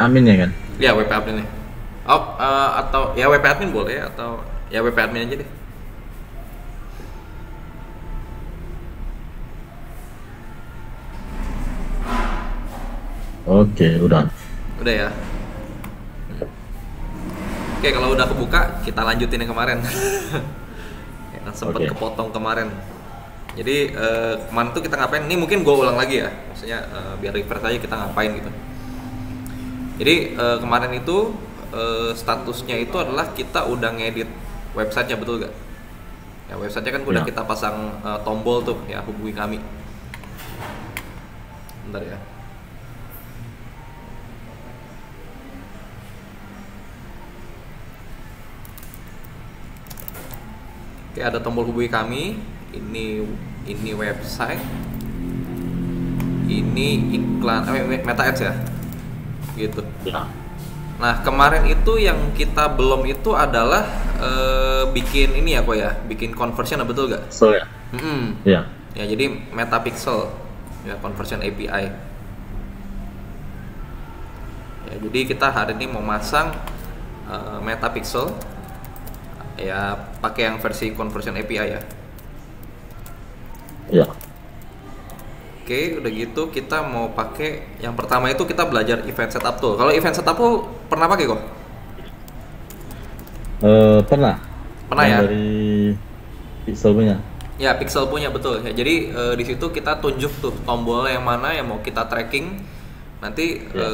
admin ya kan? Ya WP admin nih. Oh, atau ya WP admin boleh atau ya WP admin aja deh. Oke, udah. Udah ya. Oke, kalau udah kebuka, kita lanjutin yang kemarin. Yang sempat Oke. kepotong kemarin. Jadi kemarin tuh kita ngapain? Ini mungkin gue ulang lagi ya. Maksudnya biar refresh aja kita ngapain gitu. Jadi kemarin itu statusnya itu adalah kita udah ngedit websitenya, betul gak? Ya websitenya kan udah Ya. kita pasang tombol tuh ya, hubungi kami. Bentar ya. Oke, ada tombol hubungi kami. Ini website. Ini iklan Meta Ads ya. Gitu. Ya. Nah, kemarin itu yang kita belum itu adalah bikin ini ya kok ya, bikin conversion, betul gak? So ya. Ya. Ya, jadi Metapixel ya, conversion API. Ya, jadi kita hari ini mau masang Metapixel ya, pakai yang versi conversion API ya. Ya. Oke, udah gitu kita mau pakai yang pertama itu kita belajar event setup tuh. Kalau event setup tuh pernah pakai kok? Pernah. Pernah ya? Dari Pixel punya. Ya, Pixel punya, betul ya. Jadi di situ kita tunjuk tuh tombol yang mana yang mau kita tracking. Nanti Ya.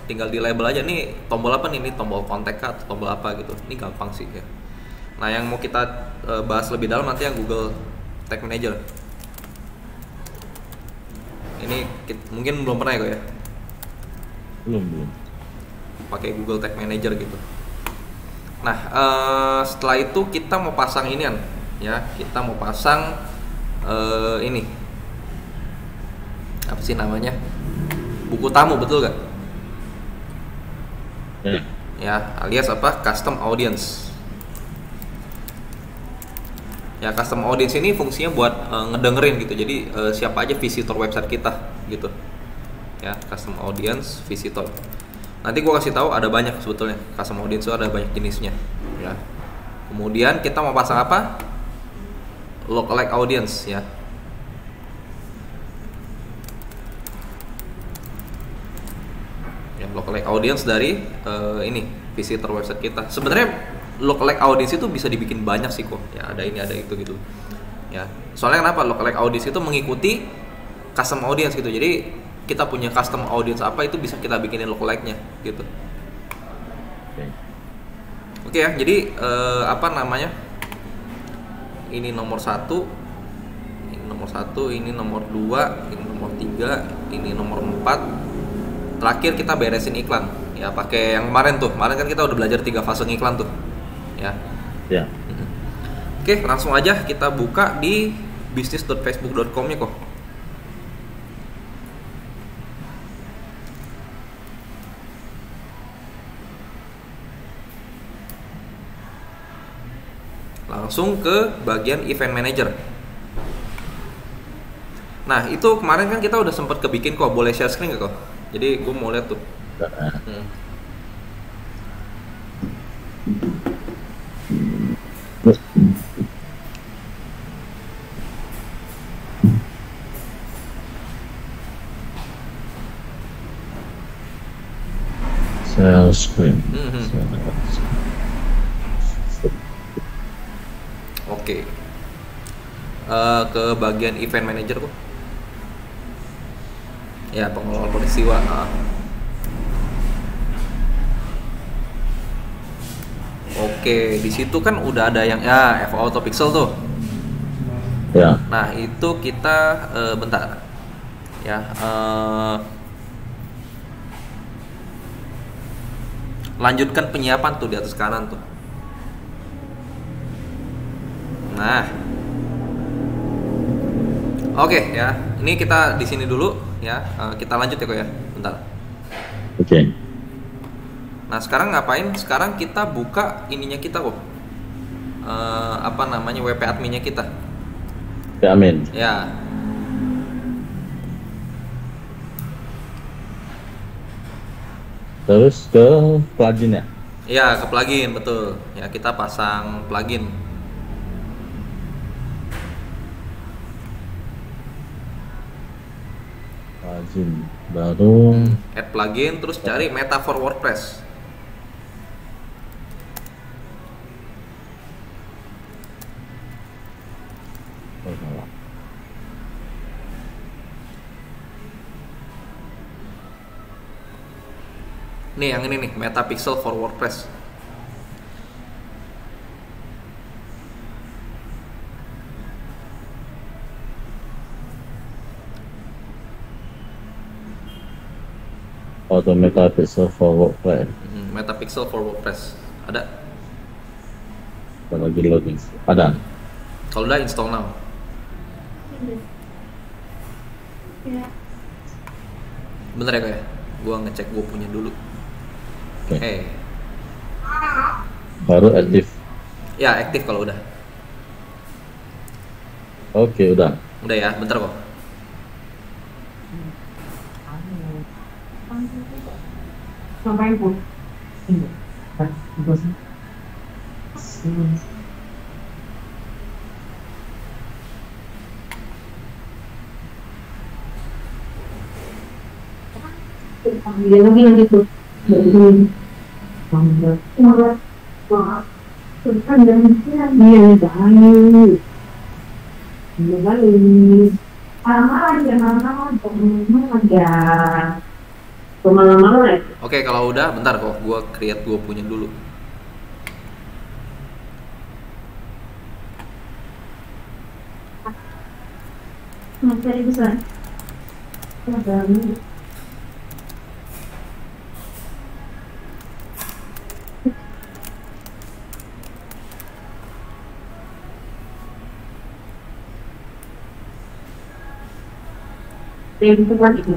tinggal di label aja nih tombol apa nih, ini tombol kontak atau tombol apa gitu. Ini gampang sih ya. Nah, yang mau kita bahas lebih dalam nanti yang Google Tag Manager. Ini mungkin belum pernah ya kok ya, Belum. pakai Google Tag Manager gitu. Nah, setelah itu kita mau pasang inian ya, kita mau pasang ini apa sih namanya, buku tamu, betul gak? Ya. Ya, alias apa, custom audience. Ya, custom audience ini fungsinya buat ngedengerin gitu. Jadi siapa aja visitor website kita gitu. Ya, custom audience, visitor. Nanti gua kasih tahu ada banyak sebetulnya. Custom audience itu ada banyak jenisnya. Ya. Kemudian kita mau pasang apa? Lookalike audience ya. Ya, lookalike audience dari ini visitor website kita. Sebenarnya lookalike audience itu bisa dibikin banyak sih kok. Ya, ada ini ada itu gitu. Ya. Soalnya kenapa? Lookalike audience itu mengikuti custom audience gitu. Jadi kita punya custom audience apa, itu bisa kita bikinin lookalike-nya gitu. Oke. Oke ya. Jadi apa namanya? Ini nomor 1, ini nomor 1, ini nomor 2, ini nomor 3, ini nomor 4. Terakhir kita beresin iklan ya, pakai yang kemarin tuh. Kemarin kan kita udah belajar 3 fase iklan tuh ya. Ya. Oke, langsung aja kita buka di business.facebook.com nya kok. Langsung ke bagian event manager. Nah, itu kemarin kan kita udah sempat kebikin kok. Boleh share screen gak kok? Jadi gue mau lihat tuh. Hmm. Share screen. Oke. Ke bagian event manager kok. Ya, pengelola peristiwa. Oke, di situ kan udah ada yang ya FO Auto Pixel tuh. Ya. Nah, itu kita bentar. Ya, lanjutkan penyiapan tuh di atas kanan tuh. Nah. Oke ya. Ini kita di sini dulu ya. Kita lanjut ya kok ya. Bentar. Oke. Nah, sekarang ngapain? Sekarang kita buka ininya kita kok. Apa namanya, WP adminnya kita. Ya, amin. Ya. Terus ke plugin ya. Iya, ke plugin betul. Ya, kita pasang plugin. Plugin baru. Add plugin terus cari Meta for WordPress. Oh, salah. Nih yang ini nih, Meta Pixel for WordPress. Auto Meta Pixel for WordPress. Meta Pixel for WordPress. Ada? Kita lagi login. Ada. Kalau udah install now. Bentar ya kayak. Gua ngecek gua punya dulu. Oke. Baru aktif. Ya, aktif kalau udah. Oke, udah. Udah ya, bentar kok. Ngapain pun? Ini. Dia lagi yang gitu. Kan dan dia baik. Dia baik. Kemana-mana ya? Oke, kalau udah bentar kok. Gua create gua punya dulu. Dari besar. Dari besar itu.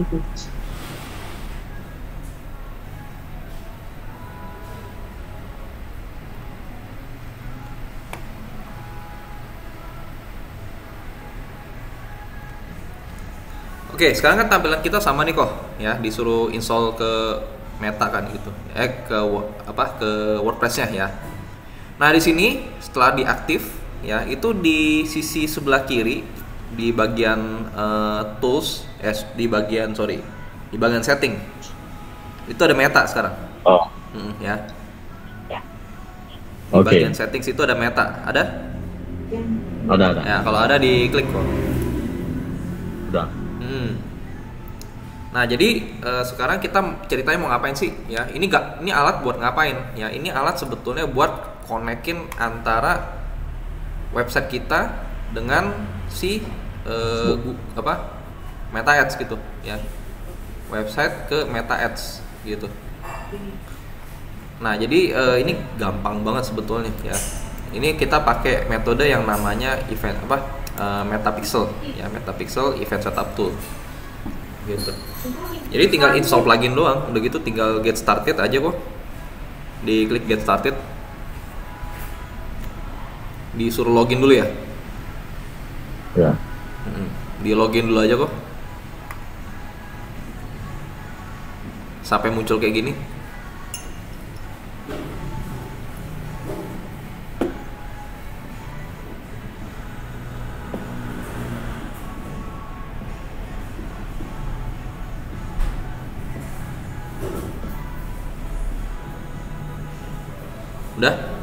Oke, sekarang kan tampilan kita sama nih kok, ya disuruh install ke Meta kan gitu, ke WordPress-nya ya. Nah di sini setelah diaktif, ya itu di sisi sebelah kiri di bagian tools, di bagian setting itu ada Meta sekarang. Oh, Ya. Di oke. bagian settings itu ada Meta, ada? Ada. Ya kalau ada diklik kok. Udah. Nah jadi sekarang kita ceritanya mau ngapain sih ya, ini alat buat ngapain ya, ini alat sebetulnya buat konekin antara website kita dengan si Meta Ads gitu ya, website ke Meta Ads gitu. Nah jadi ini gampang banget sebetulnya ya, ini kita pakai metode yang namanya Metapixel ya, Metapixel Event Setup Tool gitu. Jadi tinggal install plugin doang, udah gitu tinggal get started aja kok. Diklik get started. Disuruh login dulu ya. Ya. Di login dulu aja kok. Sampai muncul kayak gini. Udah?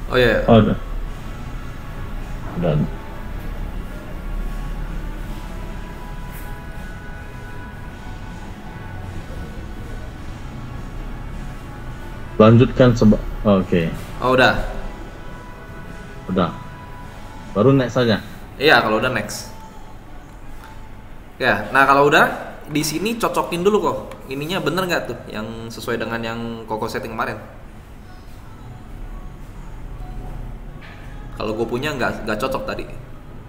Oh iya. Oh, udah. Udah. Lanjutkan Oke. Oh udah. Udah. Baru next saja. Iya kalau udah next. Ya, nah kalau udah di sini cocokin dulu kok. Ininya bener nggak tuh yang sesuai dengan yang Koko setting kemarin? Kalau gue punya nggak cocok tadi,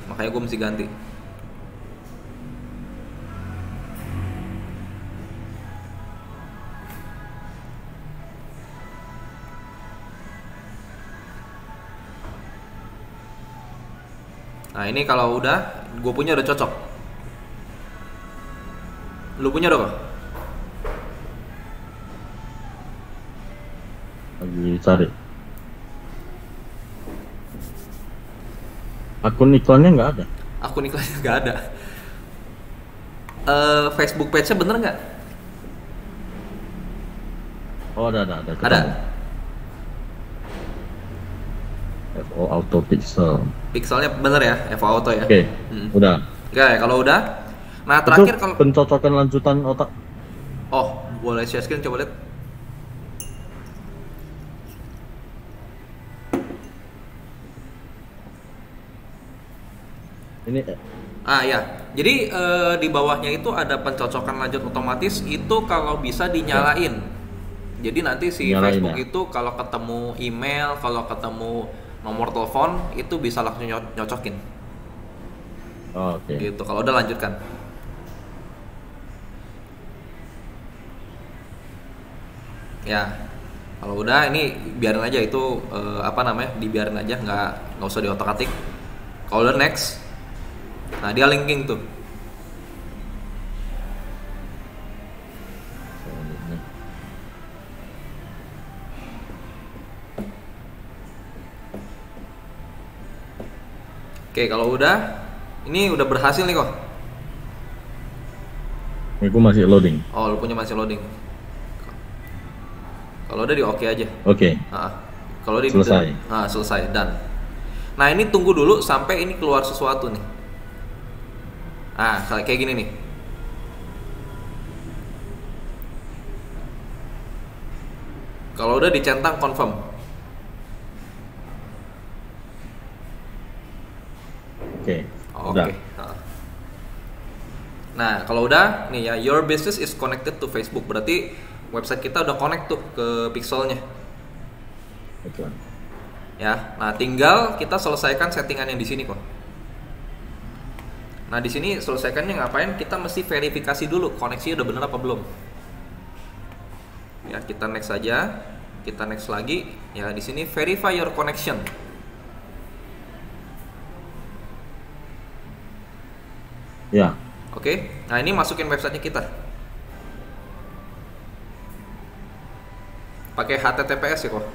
makanya gue mesti ganti. Nah ini kalau udah, gue punya udah cocok. Lu punya udah kok? Lagi cari. Akun iklannya nggak ada. Akun iklannya nggak ada. Facebook page-nya bener nggak? Oh ada. Ada. Ketemu. FO Auto Pixel. Pixelnya bener ya, FO Auto ya. Oke, udah. Oke, kalau udah, nah Itu terakhir kalau pencocokan lanjutan otak. oh boleh share screen coba lihat. Ini Ya, jadi di bawahnya itu ada pencocokan lanjut otomatis itu kalau bisa dinyalain. Jadi nanti si Nyalain, Facebook ya? itu kalau ketemu email, kalau ketemu nomor telepon itu bisa langsung nyocokin. oh, oke. Gitu. Kalau udah lanjutkan. Ya, kalau udah ini biarin aja itu dibiarin aja nggak usah diotak-atik. Kalau udah next, nah dia linking tuh. Oke, kalau udah, ini udah berhasil nih kok. Ini gue masih loading. Oh, lu punya masih loading. Kalau udah di oke aja. Oke. Kalau di Selesai. Selesai, done. Nah ini tunggu dulu sampai ini keluar sesuatu nih. Kayak gini nih. Kalau udah dicentang confirm. Oke. Oke. Udah. Nah kalau udah nih ya, your business is connected to Facebook, berarti website kita udah connect tuh ke pixelnya. Betul. Ya, nah tinggal kita selesaikan settingan yang di sini kok. Nah di sini selesaikannya ngapain? Kita mesti verifikasi dulu koneksinya udah bener apa belum. Ya kita next saja, kita next lagi. Ya di sini verify your connection. Ya. Oke, nah ini masukin websitenya kita. Pakai HTTPS ya kok.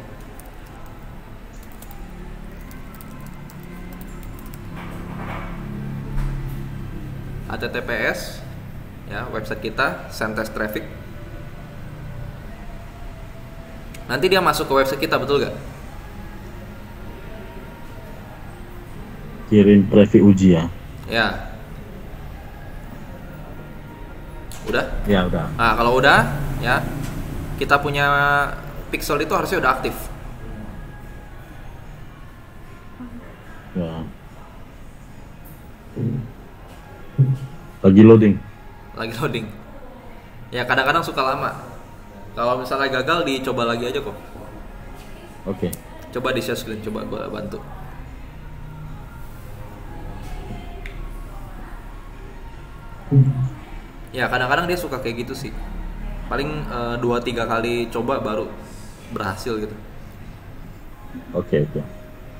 HTTPS ya, website kita send test traffic. Nanti dia masuk ke website kita, betul gak? Kirim traffic uji ya. Ya. Udah? Ya udah. Nah kalau udah ya, kita punya pixel itu harusnya udah aktif. Ya. Lagi loading. Lagi loading. Ya kadang-kadang suka lama. Kalau misalnya gagal dicoba lagi aja kok. Oke. Coba di share screen, coba gua bantu. Ya kadang-kadang dia suka kayak gitu sih. Paling 2-3 kali coba baru berhasil gitu. Oke.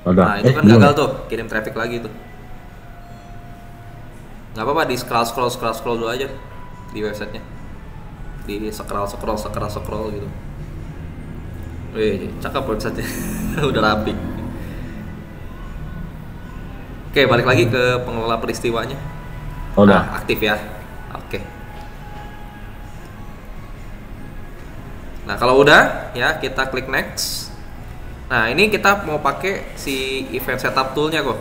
Udah. Nah itu kan belum gagal ya? tuh, kirim traffic lagi tuh. Nggak apa-apa, di scroll dulu aja di websitenya. Di scroll gitu. Wih, cakep websitenya. Udah rapi. Oke, balik lagi ke pengelola peristiwanya. Udah. Nah, aktif ya. Oke. Nah, kalau udah ya kita klik next. Nah, ini kita mau pakai si event setup toolnya kok.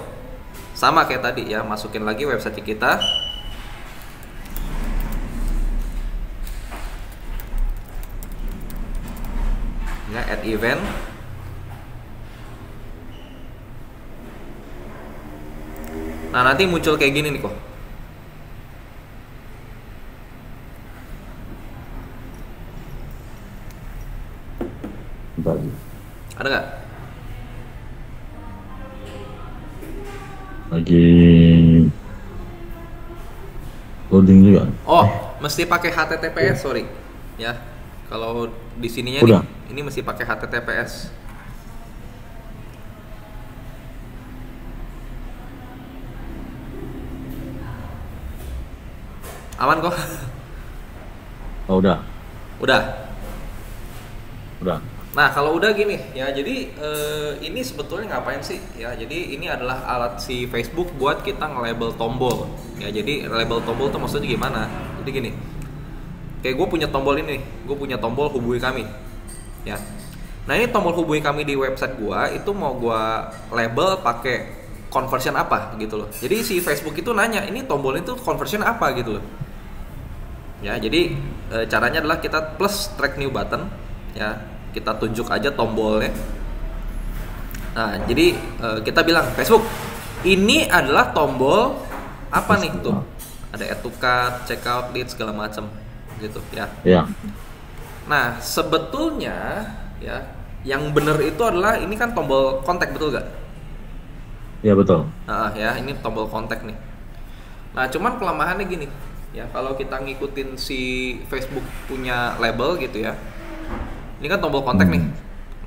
Sama kayak tadi ya, masukin lagi website kita. Ya, add event. Nah, nanti muncul kayak gini nih kok. Bentar. Ada nggak? Lagi loading juga. Oh, mesti pakai HTTPS, sorry. Ya, kalau di sininya Udah. nih, ini mesti pakai HTTPS. Aman kok? Oh, udah. Udah. Udah. Nah, kalau udah gini ya, jadi ini sebetulnya ngapain sih? Ya, jadi ini adalah alat si Facebook buat kita nge-label tombol. Ya, jadi label tombol tuh maksudnya gimana? Jadi gini, kayak gue punya tombol ini, gue punya tombol hubungi kami. Ya, nah ini tombol hubungi kami di website gue itu mau gue label pakai conversion apa gitu loh. Jadi si Facebook itu nanya, ini tombol itu conversion apa gitu loh. Ya, jadi caranya adalah kita plus track new button, ya. Kita tunjuk aja tombolnya. Nah, jadi kita bilang Facebook, ini adalah tombol apa nih tuh? Ada add to cart, checkout, lead segala macam, gitu ya. Ya. Nah, sebetulnya ya, yang bener itu adalah ini kan tombol kontak, betul gak? Ya, betul. Nah, ya ini tombol kontak nih. Nah, cuman kelemahannya gini, ya kalau kita ngikutin si Facebook punya label gitu ya. Ini kan tombol kontak nih.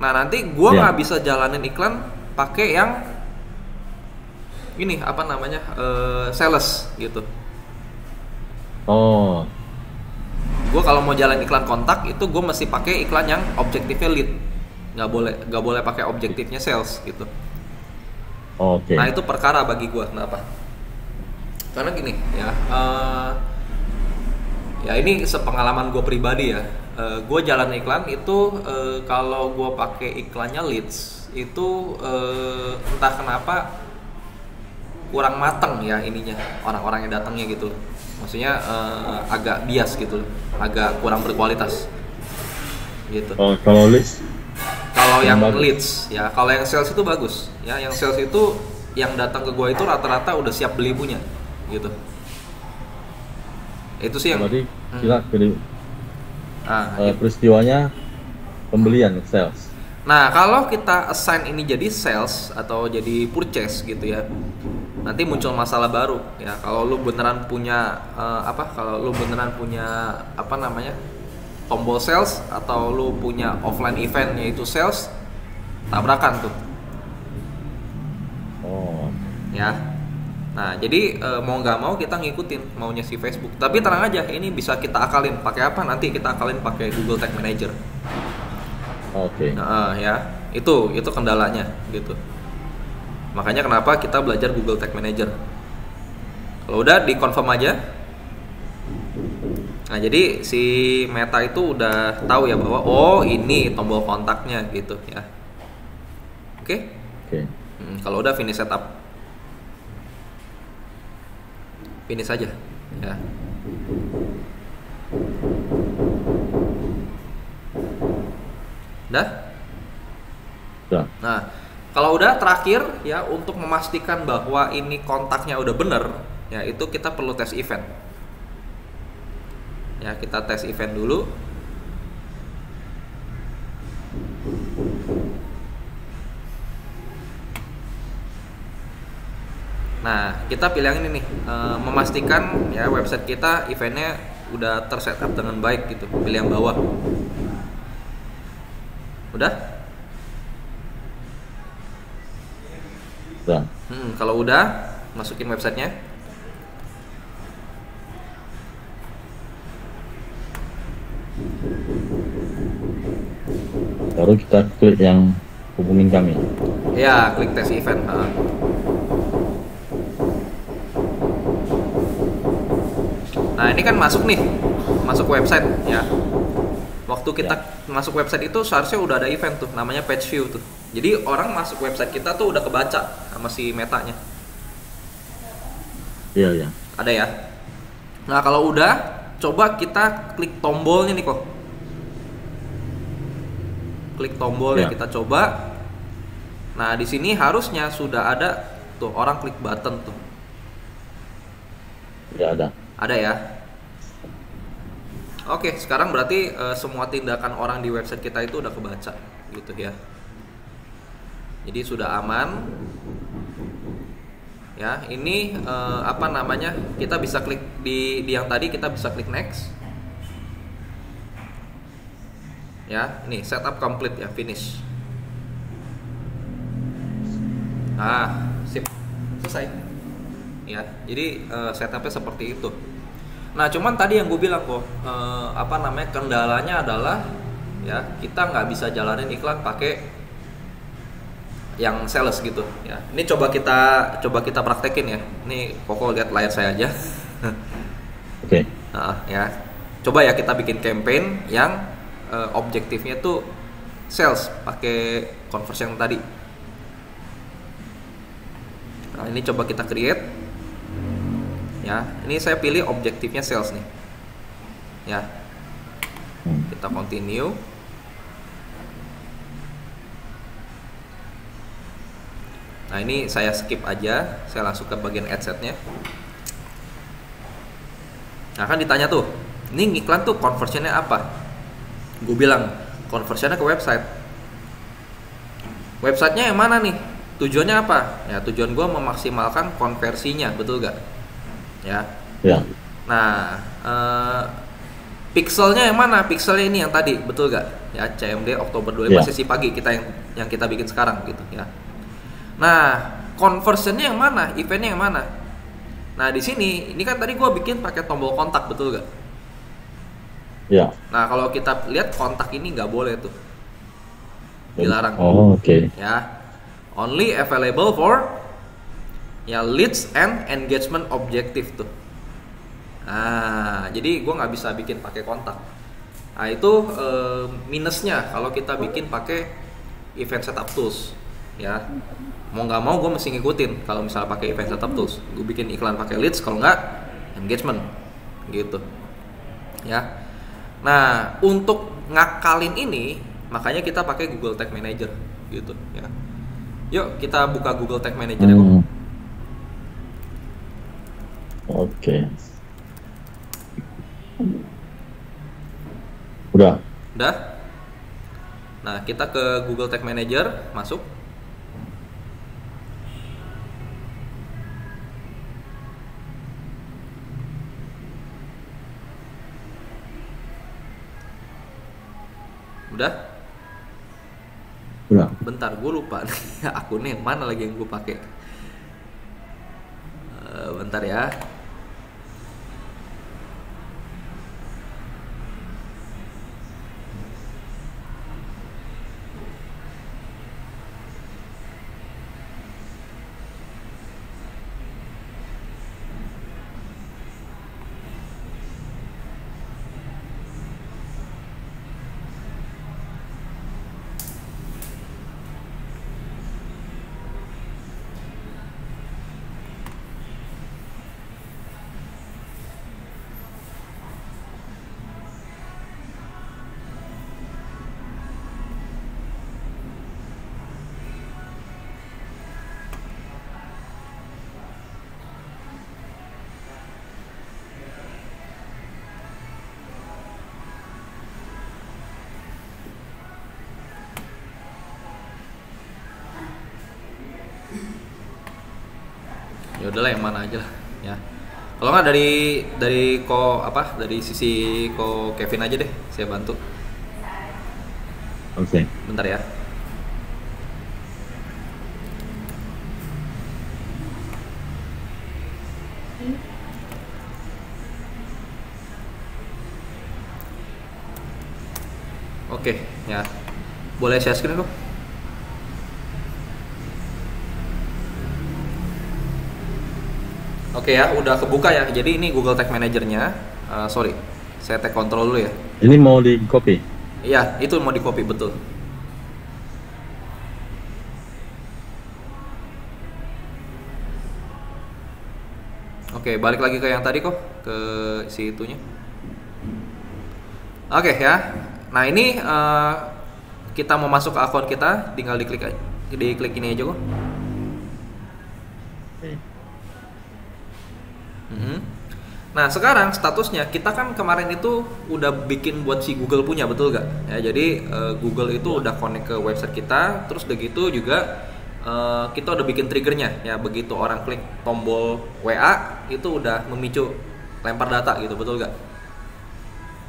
Nah, nanti gua nggak bisa jalanin iklan pakai yang ini apa namanya sales gitu. Oh, Gua kalau mau jalan iklan kontak itu gue mesti pakai iklan yang objektifnya lead. Nggak boleh pakai objektifnya sales gitu. oke. Nah, itu perkara bagi gua. Kenapa? Karena gini ya. Ya ini sepengalaman gue pribadi ya. Gue jalan iklan itu kalau gue pakai iklannya leads itu entah kenapa kurang mateng ya ininya, orang-orang yang datangnya gitu. Maksudnya agak bias gitu, agak kurang berkualitas gitu. Oh, kalau list Kalau yang bagus. leads ya, kalau yang sales itu bagus ya. Yang sales itu yang datang ke gue itu rata-rata udah siap beli punya gitu. Itu sih yang berarti kita Nah, peristiwanya pembelian sales. Nah, kalau kita assign ini jadi sales atau jadi purchase gitu ya, nanti muncul masalah baru ya. Kalau lu beneran punya Kalau lu beneran punya tombol sales atau lu punya offline event yaitu sales, tabrakan tuh. Oh, Ya. Nah, jadi mau nggak mau kita ngikutin maunya si Facebook. Tapi tenang aja, ini bisa kita akalin. Pakai apa? Nanti kita akalin pakai Google Tag Manager. oke. Nah, ya, itu kendalanya gitu. Makanya kenapa kita belajar Google Tag Manager. Kalau udah di-confirm aja. Nah, jadi si Meta itu udah tahu ya bahwa oh ini tombol kontaknya gitu ya. Oke? Oke. Kalau udah finish setup. Finish aja ya. Udah? Udah. Nah, kalau udah terakhir ya untuk memastikan bahwa ini kontaknya udah bener, ya itu kita perlu tes event. Ya, kita tes event dulu. Nah, kita pilih yang ini nih, memastikan ya website kita eventnya udah tersetup dengan baik gitu. Pilih yang bawah. Udah? Udah. Kalau udah, masukin websitenya. Baru kita klik yang hubungin kami. Ya, klik tes event. Nah, ini kan masuk nih, masuk website ya. Waktu kita masuk website itu seharusnya udah ada event tuh, namanya page view tuh. Jadi orang masuk website kita tuh udah kebaca sama si metanya. Iya, iya. Ada ya. Nah, kalau udah, coba kita klik tombolnya nih kok. Klik tombolnya, Ya. kita coba. Nah, di sini harusnya sudah ada tuh orang klik button tuh. Ya ada. Ada ya. Oke, sekarang berarti semua tindakan orang di website kita itu udah kebaca gitu ya. Jadi sudah aman. Ya, ini apa namanya? Kita bisa klik di yang tadi, kita bisa klik next. Ya, ini setup complete ya, finish. Ah, sip. Selesai. Ya, jadi setupnya seperti itu. Nah, cuman tadi yang gue bilang kok, apa namanya, kendalanya adalah ya kita nggak bisa jalanin iklan pakai yang sales gitu ya. Ini coba kita praktekin ya. Ini Koko lihat layar saya aja. Oke. Ya, coba ya kita bikin campaign yang objektifnya tuh sales pakai conversion tadi. Nah, ini coba kita create. Ya, ini saya pilih objektifnya sales nih. Ya. Kita continue. Nah, ini saya skip aja, saya langsung ke bagian adset-nya. Nah, kan ditanya tuh, ini iklan tuh conversion-nya apa? Gue bilang, conversion-nya ke website. Website-nya yang mana nih? Tujuannya apa? Ya, tujuan gue memaksimalkan konversinya, betul gak? Ya. Nah, pixelnya yang mana? Pixelnya ini yang tadi, betul gak? Ya, CMD Oktober 25 sesi pagi kita yang kita bikin sekarang gitu ya. Nah, conversionnya yang mana? Eventnya yang mana? Nah, di sini ini kan tadi gue bikin pakai tombol kontak, betul gak? Ya. Nah, kalau kita lihat kontak ini nggak boleh tuh, dilarang. Oh, oke. Ya, only available for ya leads and engagement objective tuh. Nah, jadi gue nggak bisa bikin pakai kontak. Nah, itu minusnya kalau kita bikin pakai event setup tools. Ya, mau nggak mau gue mesti ngikutin. Kalau misalnya pakai event setup tools, gue bikin iklan pakai leads, kalau nggak engagement, gitu. Ya. Nah, untuk ngakalin ini, makanya kita pakai Google Tag Manager, gitu. Ya. Yuk kita buka Google Tag Manager ya, kok. Oke. Udah. Nah, kita ke Google Tag Manager, masuk. Udah? Bentar, gue lupa nih akunnya yang mana lagi yang gue pakai. Bentar ya. Ya udahlah, yang mana aja lah ya. Kalau nggak dari sisi ko Kevin aja deh, saya bantu. Oke. Bentar ya. Oke, ya. Boleh share screen kok? Oke ya, udah kebuka ya. Jadi ini Google Tag Manager-nya. Sorry, saya tag control dulu ya. Ini mau di copy? Iya, itu mau di copy, betul. Oke, balik lagi ke yang tadi kok, ke si itunya. Oke ya. Nah ini kita mau masuk ke akun kita, tinggal diklik ini aja kok. Nah sekarang statusnya kita kan kemarin itu udah bikin buat si Google punya, betul gak? Ya, jadi Google itu udah connect ke website kita, terus udah gitu juga kita udah bikin triggernya. Ya begitu orang klik tombol WA itu udah memicu lempar data gitu, betul gak?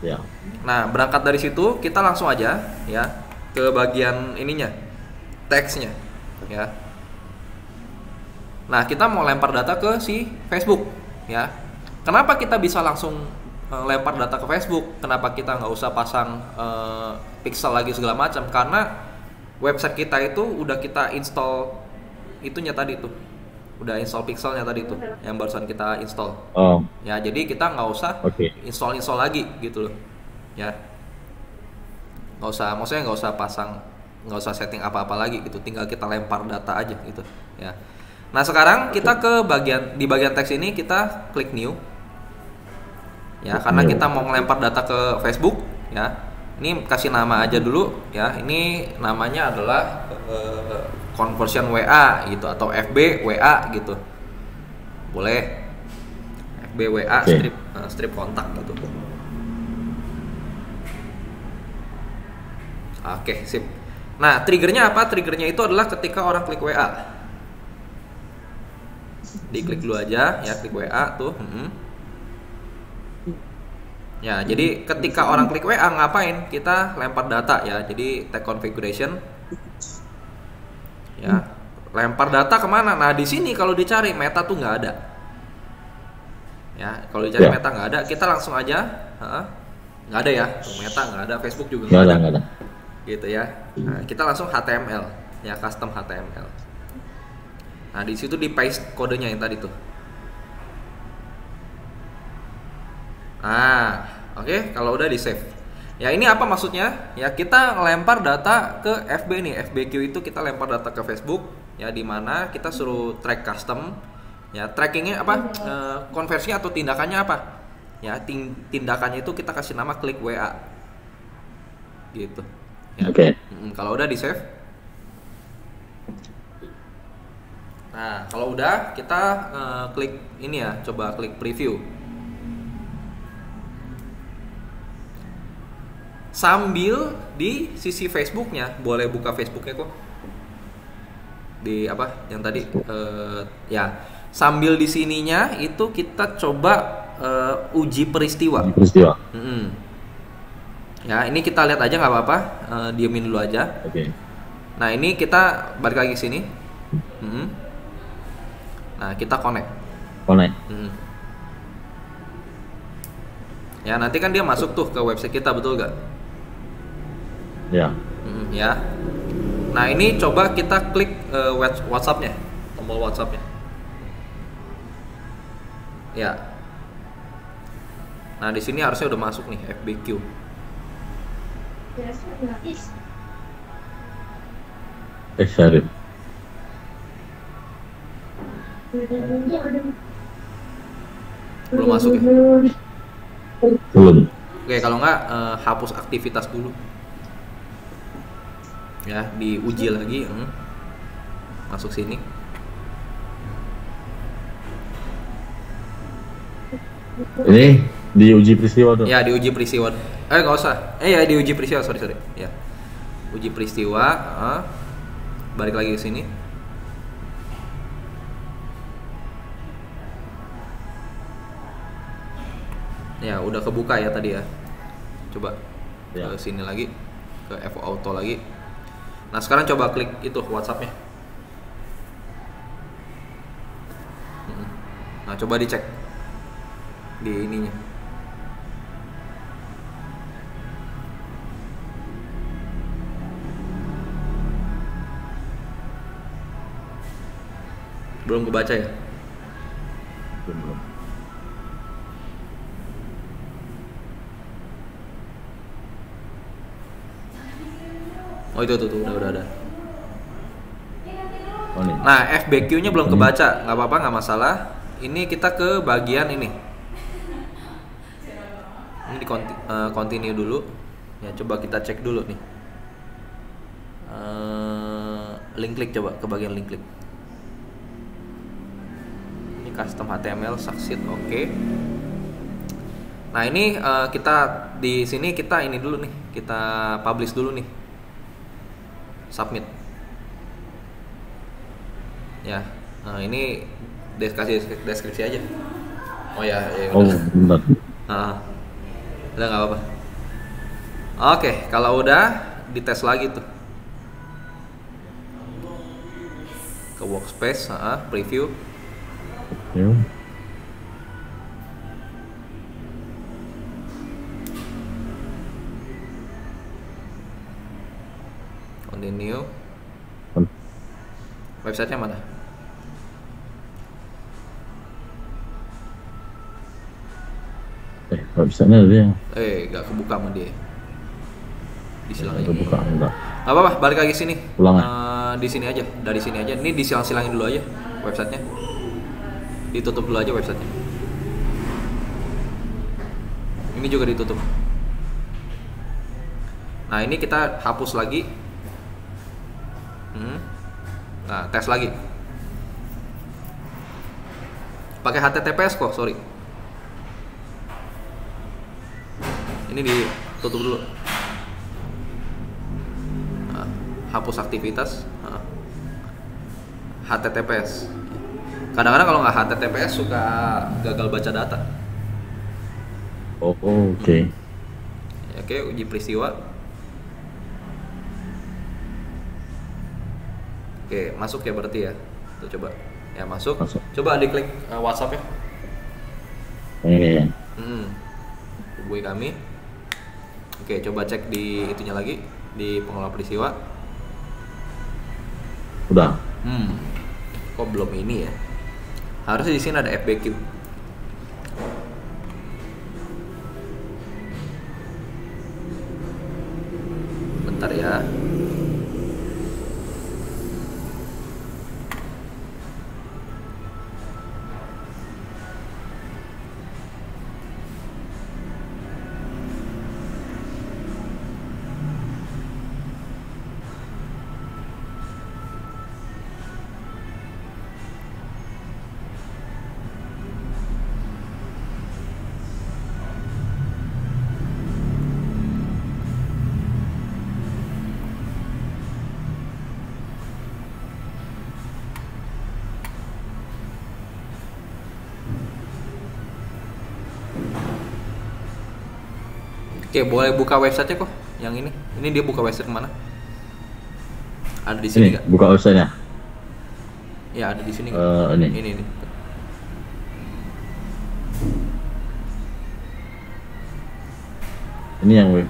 Ya. Nah berangkat dari situ kita langsung aja ya ke bagian ininya, teksnya, ya. Nah kita mau lempar data ke si Facebook, ya. Kenapa kita bisa langsung lempar data ke Facebook? Kenapa kita nggak usah pasang pixel lagi segala macam? Karena website kita itu udah kita install itunya tadi tuh, udah install pixelnya tadi tuh, yang barusan kita install. Oh, Ya jadi kita nggak usah oke. install lagi gitu loh, ya. Nggak usah, maksudnya nggak usah pasang, nggak usah setting apa-apa lagi gitu, tinggal kita lempar data aja gitu, ya. Nah sekarang kita ke bagian, di bagian teks ini kita klik new. Ya, karena New. kita mau ngelempar data ke Facebook, ya. Ini kasih nama aja dulu, ya. Ini namanya adalah conversion WA gitu, atau FB WA gitu. Boleh. FB WA Oke. strip kontak gitu. Oke, sip. Nah, triggernya apa? Triggernya itu adalah ketika orang klik WA. Diklik dulu aja, ya, klik WA tuh. Ya, jadi ketika orang klik WA ngapain? Kita lempar data ya. Jadi tag configuration. Ya, lempar data kemana? Nah di sini kalau dicari meta tuh nggak ada. Ya, kalau dicari Ya. meta nggak ada. Kita langsung aja, nggak ada ya. Tuh, meta nggak ada, Facebook juga Nggak nggak ada, ada. nggak ada. Gitu ya. Nah, kita langsung HTML, ya, custom HTML. Nah di situ di paste kodenya yang tadi tuh. Nah, oke, kalau udah di save. Ya ini apa maksudnya? Ya kita ngelempar data ke FB nih. FBQ itu kita lempar data ke Facebook. Ya di mana kita suruh track custom. Ya trackingnya apa? Konversinya atau tindakannya apa? Ya tindakannya itu kita kasih nama klik WA. Gitu. Ya. Oke. Kalau udah di save. Nah kalau udah kita klik ini ya. Coba klik preview. Sambil di sisi Facebooknya boleh buka Facebooknya kok, di apa yang tadi ya sambil di sininya itu kita coba uji peristiwa. Peristiwa. Ya ini kita lihat aja nggak apa-apa, diemin dulu aja. Oke. Nah ini kita balik lagi ke sini. Nah kita connect. Connect. Ya nanti kan dia masuk tuh ke website kita, betul gak? Ya. Ya. Nah ini coba kita klik WhatsApp-nya, tombol WhatsApp-nya. Ya. Nah di sini harusnya udah masuk nih FBQ. Excited. Belum masuk ya? Belum. Oke kalau nggak hapus aktivitas dulu. Ya diuji lagi. Masuk sini. Ini diuji peristiwa tuh. Ya diuji peristiwa. Nggak usah. Ya diuji peristiwa, sorry. Ya. Uji peristiwa. Balik lagi ke sini. Ya udah kebuka ya tadi ya. Coba Ya. ke sini lagi, ke FO Auto lagi. Nah sekarang coba klik itu WhatsApp-nya. Nah coba dicek di ininya. Belum kebaca ya? Belum. Oh itu tuh udah ada. Oh, nih. Nah FBQ-nya belum kebaca, nggak apa-apa, nggak masalah. Ini kita ke bagian ini. Ini di continue dulu. Ya coba kita cek dulu nih. Link klik, coba ke bagian link klik. Ini custom HTML succeed, oke. Nah ini kita di sini kita ini dulu nih, kita publish dulu nih, submit. Ya, nah ini deskripsi aja. Oh ya, ya Oh, udah. benar. Udah nggak apa-apa. Oke, kalau udah dites lagi tuh ke workspace, preview. Ya. Continue. Websitenya mana? Websitenya ada yang Gak kebuka sama dia. Disilang aja. kebuka enggak. Gak apa-apa, balik lagi sini. Ulang Di sini aja, dari sini aja. Ini disilang-silangin dulu aja websitenya. Ditutup dulu aja websitenya. Ini juga ditutup. Nah ini kita hapus lagi. Nah tes lagi. Pakai HTTPS kok, sorry. Ini ditutup dulu. Nah, hapus aktivitas. HTTPS. Kadang-kadang kalau nggak HTTPS suka gagal baca data. Oh, oke. Oke, uji peristiwa. Oke, masuk ya berarti ya. Tuh coba. Ya masuk. Coba diklik WhatsApp ya. Ini. Hubungi kami. Oke, coba cek di itunya lagi, di pengelola peristiwa. Udah. Kok belum ini ya? Harusnya di sini ada FAQ. Bentar ya. Oke, boleh buka websitenya kok. Yang ini. Ini dia buka website kemana? Ada di sini Ini nggak? buka websitenya. Ya ada di sini. Nggak? Ini. Ini. Ini yang web.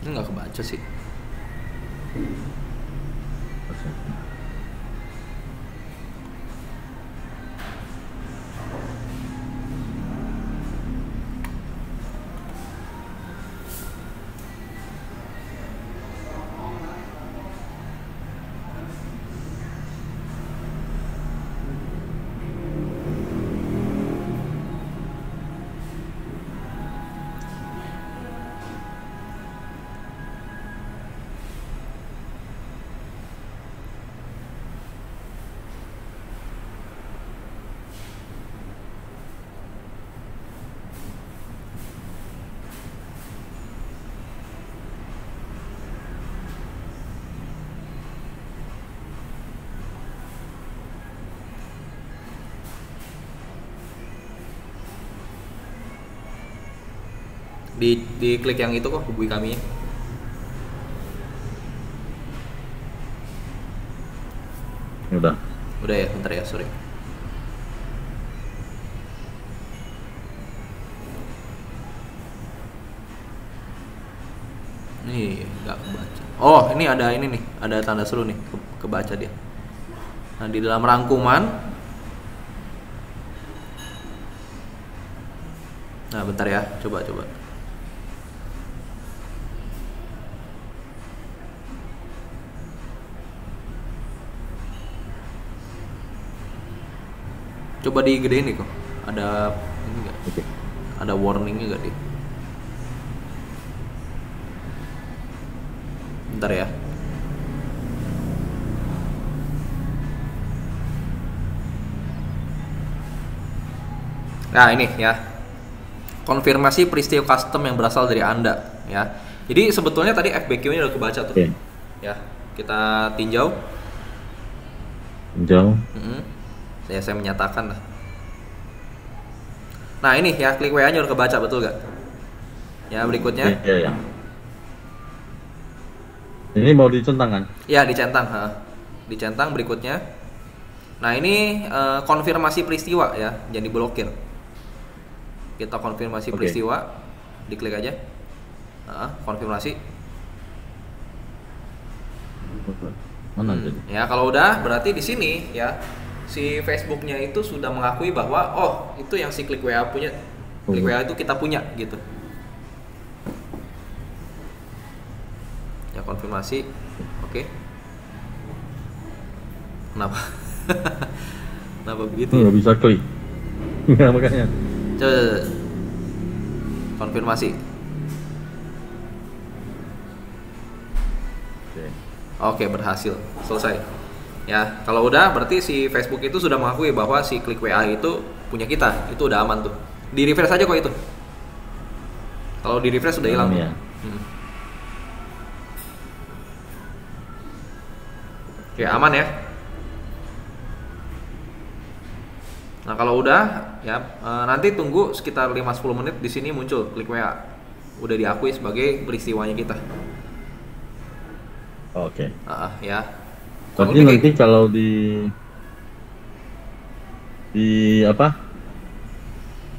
Ini nggak kebaca sih. Di klik yang itu kok, hubungi kami ya. Udah ya, bentar ya, sorry. Nih, nggak kebaca. Oh, ini ada ini nih, ada tanda seru nih, kebaca dia. Nah, di dalam rangkuman. Nah, bentar ya, coba. Coba digedein nih kok. Ada ini enggak? Ada warningnya enggak dia? Bentar ya. Nah ini ya, konfirmasi peristiwa custom yang berasal dari Anda ya. Jadi sebetulnya tadi FBQ-nya udah kebaca tuh. Oke. Ya, kita tinjau. Jauh. Saya menyatakan lah. Nah ini ya, klik WA-nya udah kebaca, betul gak? Ya berikutnya. Iya. Ini mau dicentang kan? Ya dicentang, dicentang berikutnya. Nah ini konfirmasi peristiwa ya, jangan diblokir. Kita konfirmasi Oke. peristiwa, diklik aja. Konfirmasi. Mana jadi? Ya kalau udah berarti di sini ya si Facebooknya itu sudah mengakui bahwa oh itu yang si klik WA punya, klik WA itu kita punya gitu. Ya konfirmasi, oke. Kenapa? Kenapa begitu? Ya? Nggak bisa klik. Nggak makanya. Coba. Konfirmasi. Oke, berhasil. Selesai. Ya, kalau udah berarti si Facebook itu sudah mengakui bahwa si klik WA itu punya kita. Itu udah aman tuh. Di refresh aja kok itu. Kalau di refresh sudah hilang. Ya. Oke, aman ya. Nah, kalau udah ya nanti tunggu sekitar 5-10 menit di sini muncul klik WA. Udah diakui sebagai peristiwanya kita. Oke. Ya. Berarti nanti kalau di apa?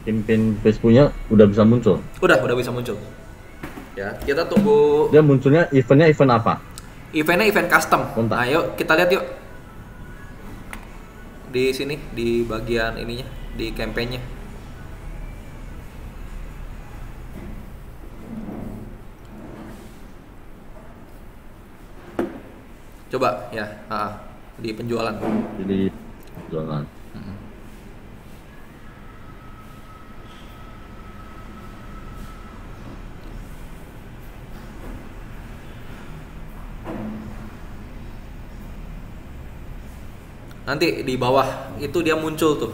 Campaign Facebooknya udah bisa muncul. Udah bisa muncul. Ya, kita tunggu. Dia munculnya eventnya event apa? Eventnya event custom. Kontak. Nah, yuk kita lihat yuk. Di sini di bagian ininya, di campaign-nya. Coba ya, di penjualan. Jadi jualan. Nanti di bawah itu dia muncul tuh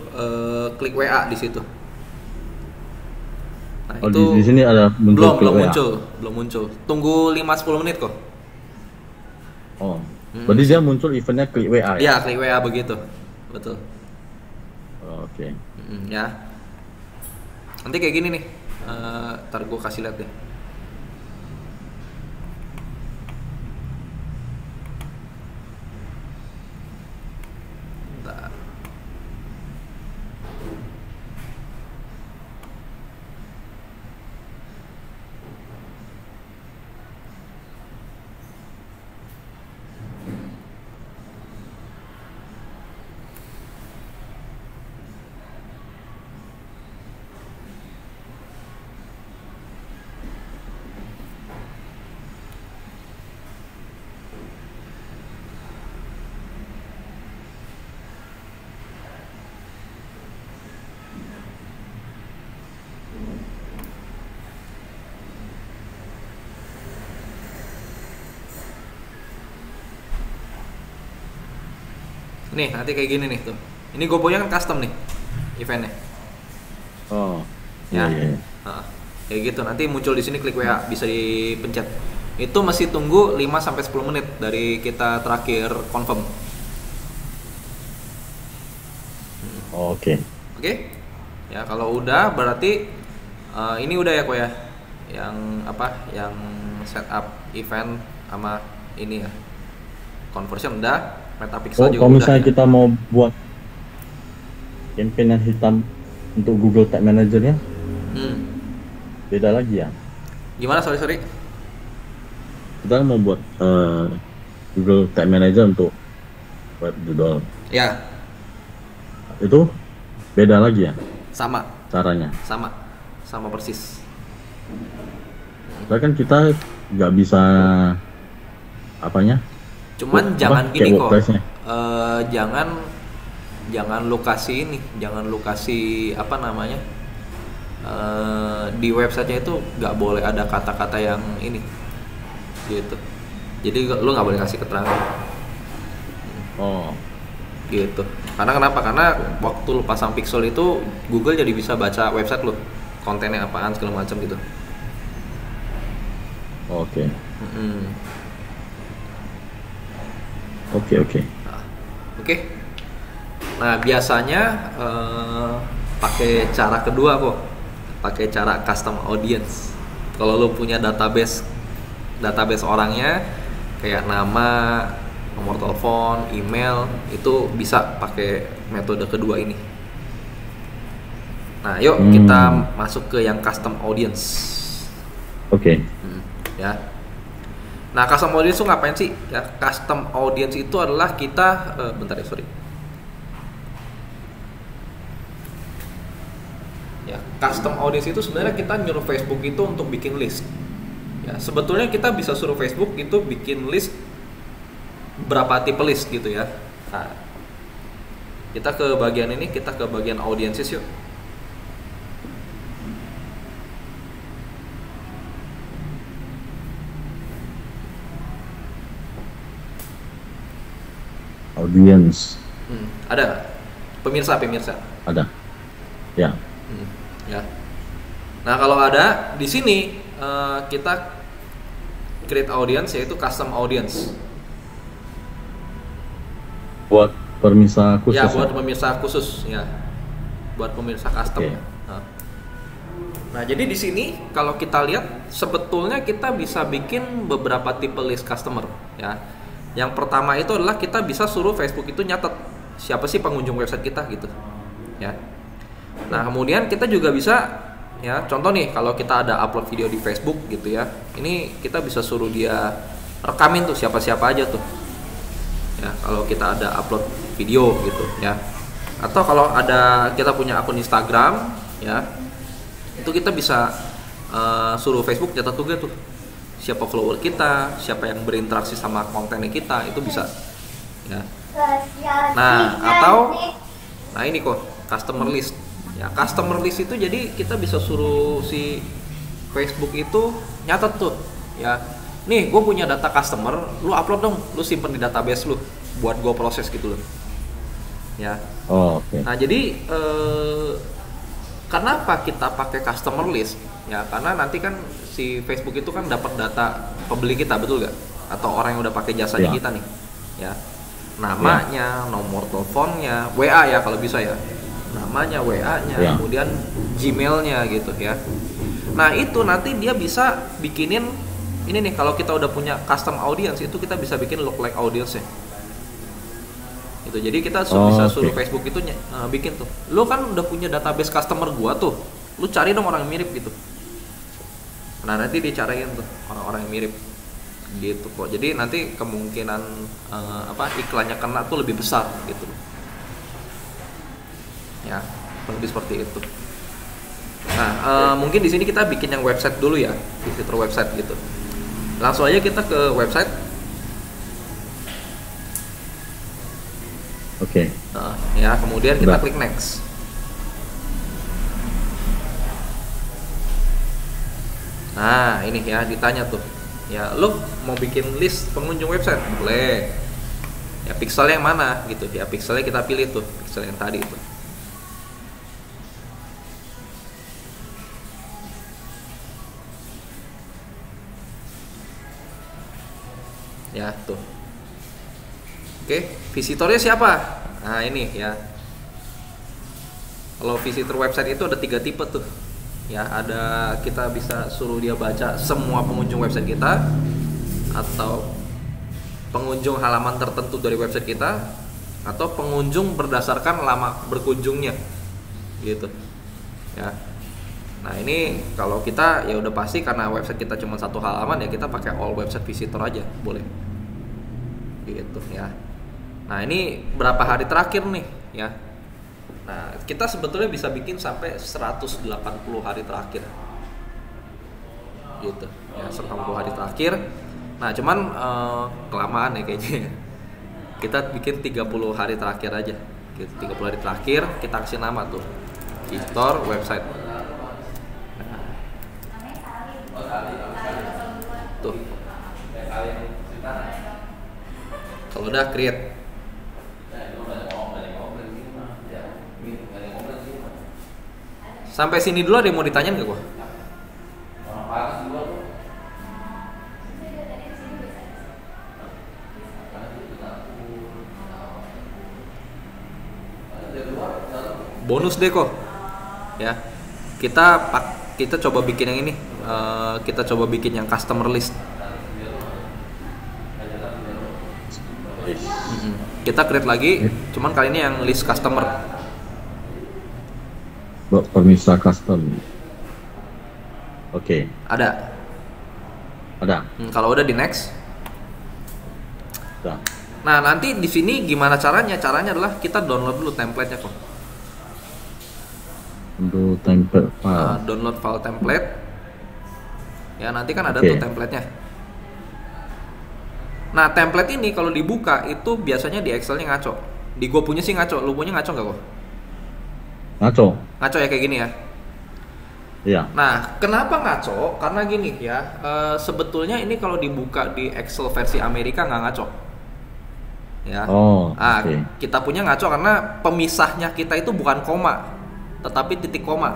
klik WA di situ. Nah, Oh, itu di sini ada muncul klik WA. belum muncul. Tunggu 5-10 menit kok. Oh. Berarti dia muncul eventnya klik WA ya? Iya, klik WA begitu. Betul. Oke. Ya. Nanti kayak gini nih. Ntar gue kasih lihat deh. Bentar. Nih, nanti kayak gini nih tuh. Ini Gobonya kan custom nih eventnya. Oh. Ya. Iya. Kayak gitu. Nanti muncul di sini klik WA, bisa dipencet. Itu masih tunggu 5-10 menit dari kita terakhir confirm. Oke. Oke? Ya, kalau udah berarti ini udah ya kok ya. Yang apa? Yang setup event sama ini ya. Conversion udah. Metapixel juga Kalau udah. misalnya Ya. kita mau buat campaign yang hitam untuk Google Tag Manager-nya, beda lagi ya. Gimana? Sorry. Kita mau buat Google Tag Manager untuk web judul. Ya, Itu beda lagi ya sama caranya. sama persis. Soalnya kan kita nggak bisa apanya. Cuman Apa? jangan Kayak gini kok. WordPress-nya. Jangan lu kasih ini, jangan lu kasih apa namanya? Di websitenya itu nggak boleh ada kata-kata yang ini, gitu. Jadi lu nggak boleh kasih keterangan. Oh, Gitu. Karena kenapa? Karena waktu lu pasang pixel itu Google jadi bisa baca website lu, kontennya apaan segala macam gitu. oke. Mm-mm. Oke. Oke. Nah biasanya pakai cara kedua kok, pakai cara custom audience. Kalau lu punya database orangnya, kayak nama, nomor telepon, email, itu bisa pakai metode kedua ini. Nah, yuk kita masuk ke yang custom audience. Oke. Ya. Nah, custom audience itu ngapain sih? Ya, custom audience itu adalah kita bentar ya, sorry. Ya, custom audience itu sebenarnya kita nyuruh Facebook itu untuk bikin list. Ya, sebetulnya kita bisa suruh Facebook itu bikin list berapa tipe list gitu ya. Nah, kita ke bagian ini, kita ke bagian audiences yuk. Audience. Ada pemirsa. Ada. Ya. Ya. Nah kalau ada di sini kita create audience, yaitu custom audience. Buat pemirsa khusus. Ya buat pemirsa khusus ya. Buat pemirsa custom. Oke. Nah jadi di sini kalau kita lihat sebetulnya kita bisa bikin beberapa tipe list customer ya. Yang pertama itu adalah kita bisa suruh Facebook itu nyatet siapa sih pengunjung website kita gitu ya. Nah kemudian kita juga bisa ya, contoh nih kalau kita ada upload video di Facebook gitu ya, ini kita bisa suruh dia rekamin tuh siapa-siapa aja tuh ya, kalau kita ada upload video gitu ya. Atau kalau ada kita punya akun Instagram ya, itu kita bisa suruh Facebook catat juga tuh siapa follower kita, siapa yang berinteraksi sama kontennya kita, itu bisa ya. Nah atau nah ini kok customer list ya. Customer list itu jadi kita bisa suruh si Facebook itu nyatet tuh ya, nih gue punya data customer, lu upload dong, lu simpen di database lu buat gue proses gitu loh ya. Oke. Nah jadi kenapa kita pakai customer list ya, karena nanti kan si Facebook itu kan dapat data pembeli kita, betul gak? Atau orang yang udah pakai jasanya kita nih ya, namanya, nomor teleponnya, WA ya kalau bisa ya, namanya, WA-nya, kemudian Gmail-nya gitu ya. Nah itu nanti dia bisa bikinin ini nih, kalau kita udah punya custom audience itu kita bisa bikin lookalike audience-nya gitu. Jadi kita bisa suruh Facebook itu bikin tuh, lu kan udah punya database customer gua tuh, lu cari dong orang yang mirip gitu. Nah nanti dicariin tuh orang-orang yang mirip gitu kok. Jadi nanti kemungkinan iklannya kena tuh lebih besar gitu ya, lebih seperti itu. Nah mungkin di sini kita bikin yang website dulu ya, visitor website gitu. Langsung aja kita ke website. Oke. Ya kemudian kita klik next. Nah ini ya ditanya tuh ya, lu mau bikin list pengunjung website? Boleh ya, pixel yang mana gitu ya, pixelnya kita pilih tuh, pixel yang tadi itu ya tuh. Oke, visitornya siapa? Nah ini ya, kalau visitor website itu ada 3 tipe tuh ya. Ada, kita bisa suruh dia baca semua pengunjung website kita, atau pengunjung halaman tertentu dari website kita, atau pengunjung berdasarkan lama berkunjungnya gitu ya. Nah ini kalau kita ya udah pasti karena website kita cuma satu halaman ya, kita pakai all website visitor aja boleh gitu ya. Nah ini berapa hari terakhir nih ya. Nah, kita sebetulnya bisa bikin sampai 180 hari terakhir gitu ya, 180 hari terakhir. Nah cuman kelamaan ya kayaknya, kita bikin 30 hari terakhir aja gitu. 30 hari terakhir kita kasih nama tuh visitor website. Tuh Kalau udah create. Sampai sini dulu ada yang mau ditanyain gak gua? Bonus deh kok. Ya. Kita coba bikin yang ini. Kita coba bikin yang customer list. Kita create lagi, cuman kali ini yang list customer. Permisah custom. Oke. Ada. Kalau udah di next. Udah. Nah nanti di sini gimana caranya? Caranya adalah kita download dulu template-nya kok. Untuk template file. Download file template. Ya nanti kan ada Oke. tuh template-nya. Nah template ini kalau dibuka itu biasanya di Excel-nya ngaco. Di gua punya sih ngaco. Lu punya ngaco nggak kok? Ngaco. Ngaco ya kayak gini ya. Iya. Nah, kenapa ngaco? Karena gini ya, sebetulnya ini kalau dibuka di Excel versi Amerika nggak ngaco. Ya. Oh, oke. Kita punya ngaco karena pemisahnya kita itu bukan koma, tetapi titik koma.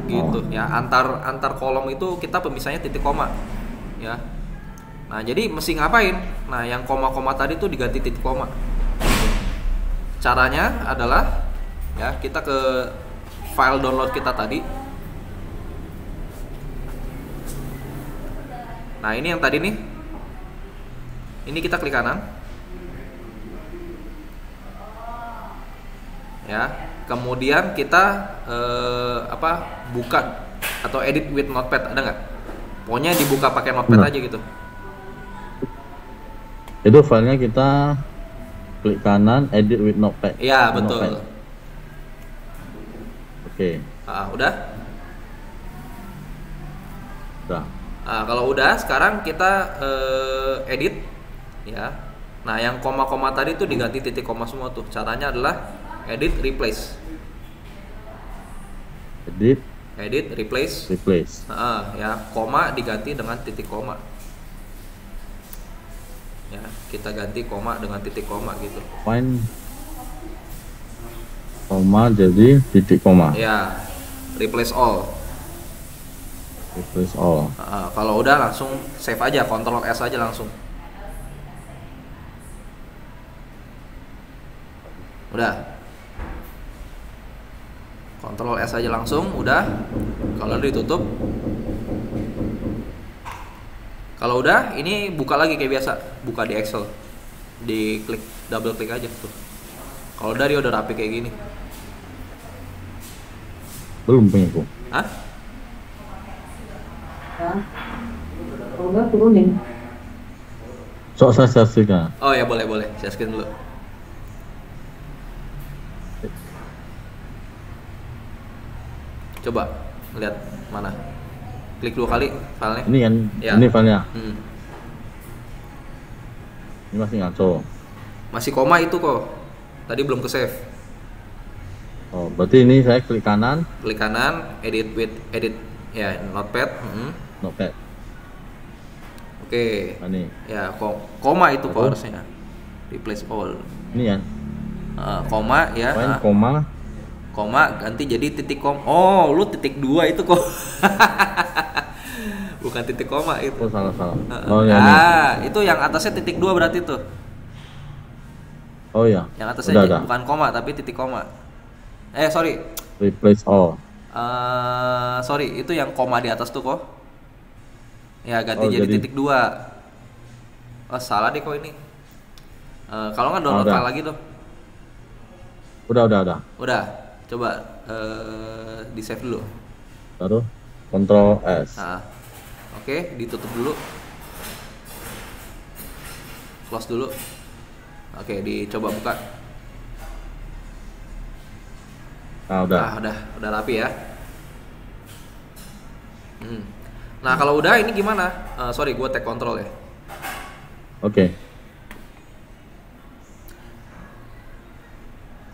Gitu ya, antar kolom itu kita pemisahnya titik koma. Ya. Nah, jadi mesti ngapain? Nah, yang koma-koma tadi tuh diganti titik koma. Caranya adalah ya, kita ke file download kita tadi. Nah, ini yang tadi nih. Ini kita klik kanan. Ya, kemudian kita buka atau edit with notepad, ada nggak? Pokoknya dibuka pakai notepad aja gitu. Itu filenya kita klik kanan, edit with notepad. Iya, betul. Notepad. Oke. Udah? Udah. Nah, kalau udah, sekarang kita edit, ya. Nah, yang koma-koma tadi tuh diganti titik koma semua tuh. Caranya adalah edit, replace. Edit, replace. Ya, koma diganti dengan titik koma. Ya, kita ganti koma dengan titik koma gitu. Find koma jadi titik koma. Ya, replace all. Kalau udah langsung save aja, Ctrl S aja langsung. Udah. Ctrl S aja langsung, udah. Kalau ditutup. Kalau udah, ini buka lagi kayak biasa, buka di Excel. Diklik, double klik aja tuh. Kalau dari udah rapi kayak gini. Belum punya aku. Hah? Kalau enggak turunin. Sok saya saksikan. Oh ya, boleh, share screen dulu. Coba lihat mana. Klik 2 kali filenya. Ini kan, Ya. ini filenya. Ini masih ngaco. Masih koma itu kok. Tadi belum ke save. Oh, berarti ini saya klik kanan, Klik kanan, edit ya, notepad. notepad. Oke. Ini. Ya, koma itu kok harusnya. Replace all. Ini ya. Koma ya. Find koma. Koma ganti jadi titik koma. Oh, lu titik 2 itu kok. Bukan titik koma itu. Oh, salah. Oh ya. Ini. Itu yang atasnya titik 2 berarti tuh. Oh ya. Yang atasnya udah. bukan koma tapi titik koma. Sorry. Replace all. Sorry, itu yang koma di atas tuh kok. Ya, ganti Oh, jadi jadi titik 2. Oh, salah deh kok ini. Kalau nggak download file lagi tuh. Udah. Udah. Coba di save dulu. Taruh Ctrl S. Oke, ditutup dulu. Close dulu. Oke, dicoba buka. Nah, udah. Udah rapi ya. Nah, kalau udah ini gimana? Sorry, gue take control ya. Oke.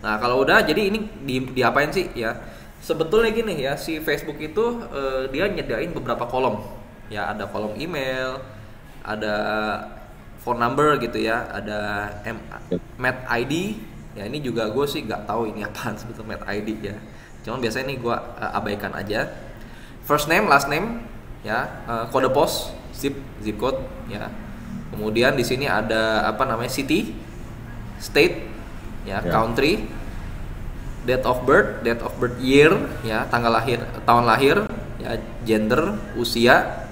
Nah, kalau udah, jadi ini diapain sih ya? Sebetulnya gini ya, si Facebook itu dia nyediain beberapa kolom. Ya, ada kolom email, ada phone number gitu ya, ada Met ID. Ya ini juga gue sih nggak tahu ini apaan sebetulnya Met ID ya. Cuman biasanya ini gue abaikan aja. First name, last name, ya, kode pos, zip code, ya. Kemudian di sini ada apa namanya city, state, ya, country, date of birth year, ya, tanggal lahir, tahun lahir, ya, gender, usia,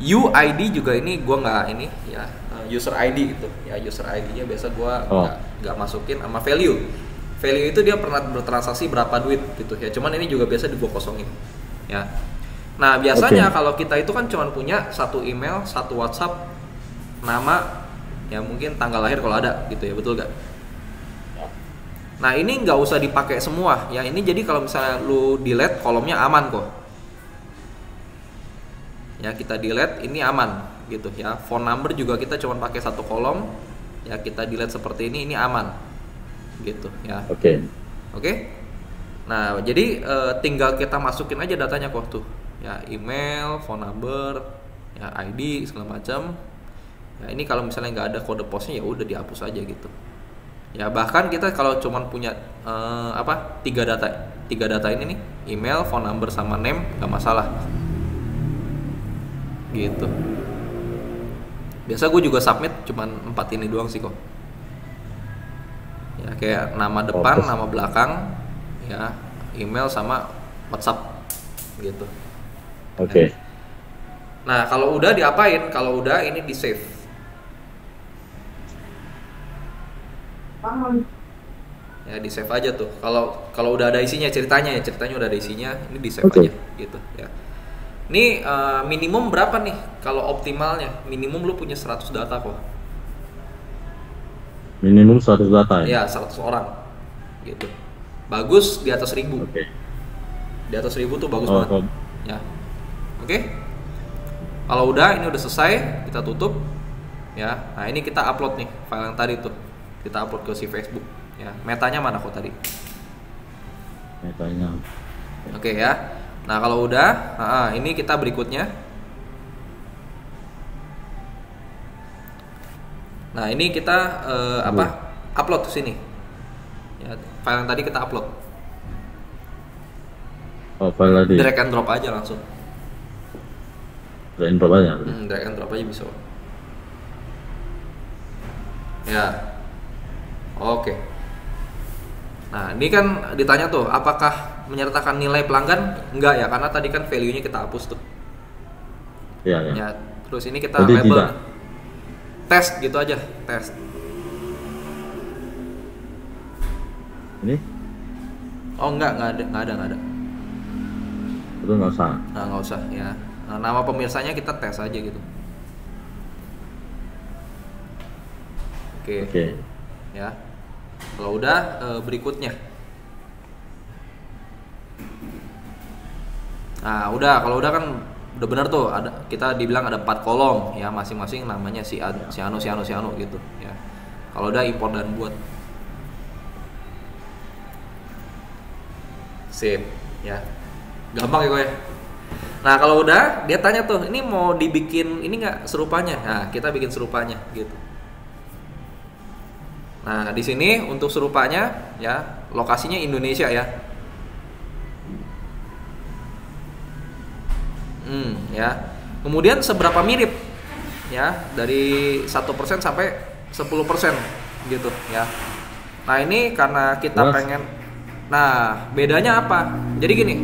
UID juga ini gue nggak ini, ya, user ID itu, ya, user ID-nya biasa gue nggak masukin, sama value itu dia pernah bertransaksi berapa duit gitu ya, cuman ini juga biasa gue kosongin, ya. Nah biasanya kalau kita itu kan cuma punya satu email, satu WhatsApp, nama, ya mungkin tanggal lahir kalau ada gitu ya, betul gak? Nah ini nggak usah dipakai semua ya, ini jadi kalau misalnya lu delete kolomnya aman kok. Ya kita delete ini aman gitu ya. Phone number juga kita cuma pakai satu kolom ya, kita delete seperti ini aman gitu ya. Oke. Nah jadi tinggal kita masukin aja datanya kok tuh ya, email, phone number, ya ID segala macam. Ya ini kalau misalnya nggak ada kode posnya ya udah dihapus aja gitu. Ya bahkan kita kalau cuma punya tiga data ini nih, email, phone number sama name, nggak masalah gitu. Biasa gue juga submit cuman 4 ini doang sih kok. Ya kayak nama depan, nama belakang, ya email sama WhatsApp gitu. Oke. Nah kalau udah diapain? Kalau udah ini di save. Ya di save aja tuh. Kalau udah ada isinya ceritanya udah ada isinya, ini di save aja gitu ya. Ini minimum berapa nih kalau optimalnya? Minimum lu punya 100 data kok. Minimum 100 data ya? Ya 100 orang gitu. Bagus di atas 1000. Di atas 1000 tuh bagus banget. Ya. Oke. Kalau udah ini udah selesai, kita tutup ya. Nah ini kita upload nih file yang tadi tuh, kita upload ke si Facebook ya. Metanya mana kok tadi? Metanya. Oke ya. Nah kalau udah, ini kita berikutnya. Nah ini kita upload ke sini. Ya, file yang tadi kita upload. File tadi. Drag and drop aja langsung. Drag and drop aja. Drag and drop aja bisa. Ya. Oke. Nah ini kan ditanya tuh, apakah menyertakan nilai pelanggan? Enggak ya, karena tadi kan value-nya kita hapus tuh. Iya. Ya, terus ini kita jadi label tidak. Tes gitu aja, tes. Ini? Oh enggak ada. Itu nggak usah. Nah, nggak usah ya. Nah, nama pemirsanya kita tes aja gitu. Oke. Ya. Kalau udah berikutnya. Nah, kalau udah kan udah benar tuh, ada kita dibilang ada 4 kolom ya, masing-masing namanya si Anu gitu ya. Kalau udah import dan buat. Sip ya. Gampang ya gue. Nah, kalau udah dia tanya tuh, ini mau dibikin ini enggak serupanya? Nah, kita bikin serupanya gitu. Nah, di sini untuk serupanya ya, lokasinya Indonesia ya. Ya. Kemudian seberapa mirip ya, dari 1% sampai 10% gitu ya. Nah, ini karena kita pengen. Nah, bedanya apa? Jadi gini.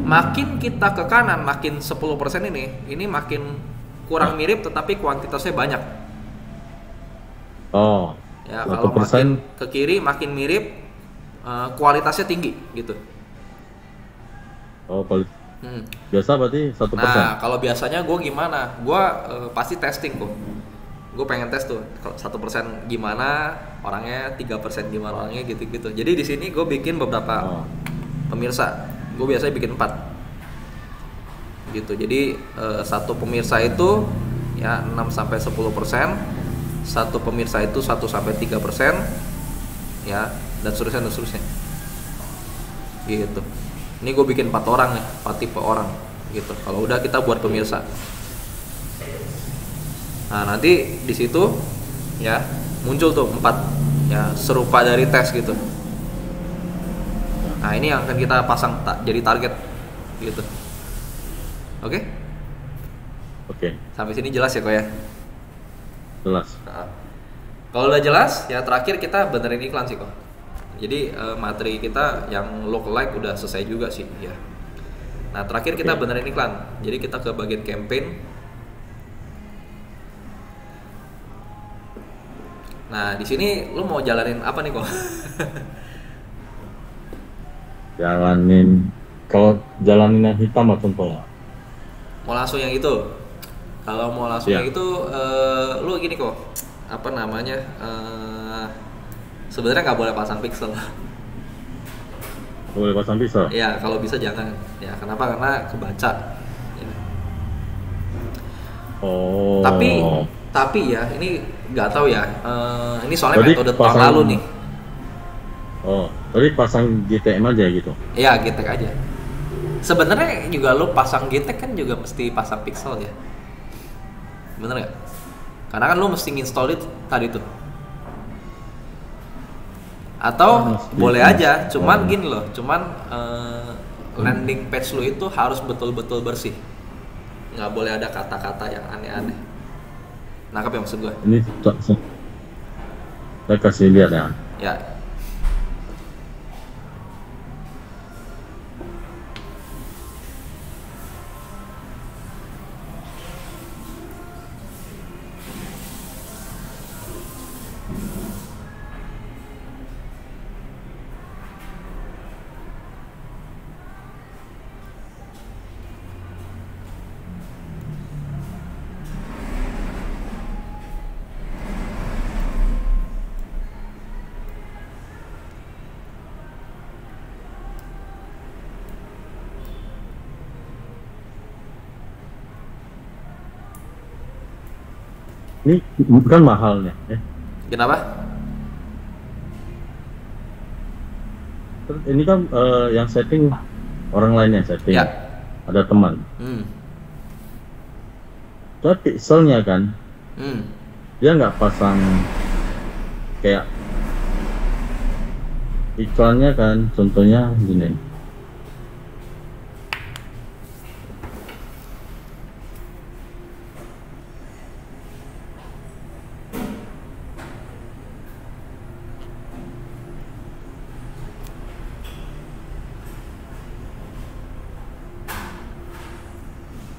Makin kita ke kanan, makin 10% ini makin kurang mirip tetapi kuantitasnya banyak. Ya, kalau makin ke kiri makin mirip, kualitasnya tinggi gitu. Biasa berarti 1%. Nah, kalau biasanya gue gimana? Gue pasti testing kok. Gue pengen tes tuh 1% gimana orangnya, 3% gimana orangnya gitu-gitu. Jadi di sini gue bikin beberapa pemirsa. Gue biasanya bikin 4 gitu. Jadi satu pemirsa itu ya 6-10%, satu pemirsa itu 1-3% ya, dan seterusnya gitu. Ini gue bikin 4 orang nih, 4 tipe orang gitu. Kalau udah kita buat pemirsa. Nah, nanti di situ ya muncul tuh 4 ya serupa dari tes gitu. Nah, ini yang akan kita pasang jadi target gitu. Oke? Oke. Sampai sini jelas ya kok ya? Jelas. Nah, kalau udah jelas ya terakhir kita benerin iklan sih kok. Jadi materi kita yang lookalike udah selesai juga sih ya. Nah, terakhir kita benerin iklan. Jadi kita ke bagian campaign. Nah, di sini lu mau jalanin apa nih kok? Kalau jalanin yang hitam lah contohnya. Mau langsung yang itu. Kalau mau langsung yang itu, lu gini kok. Apa namanya? Sebenarnya nggak boleh pasang pixel. Boleh pasang pixel? Ya, kalau bisa jangan. Ya, kenapa? Karena kebaca. Ya. Oh. Tapi ya, ini nggak tahu ya. Ini soalnya metode tahun lalu nih. Oh, tadi pasang GTM aja gitu? Iya, GTEK aja. Sebenarnya juga lo pasang GTEK kan juga mesti pasang pixel ya. Bener nggak? Karena kan lo mesti install itu tadi tuh. Atau boleh aja, cuman gini loh, landing page lo itu harus betul-betul bersih. Nggak boleh ada kata-kata yang aneh-aneh. Nangkap ya maksud gue? Ini saya kasih lihat ya. Ya. Ini bukan mahalnya ya. Kenapa? Ini kan yang setting orang lain yang setting. Ya. Ada teman. Soal pixelnya kan, dia nggak pasang kayak iklannya kan, contohnya gini.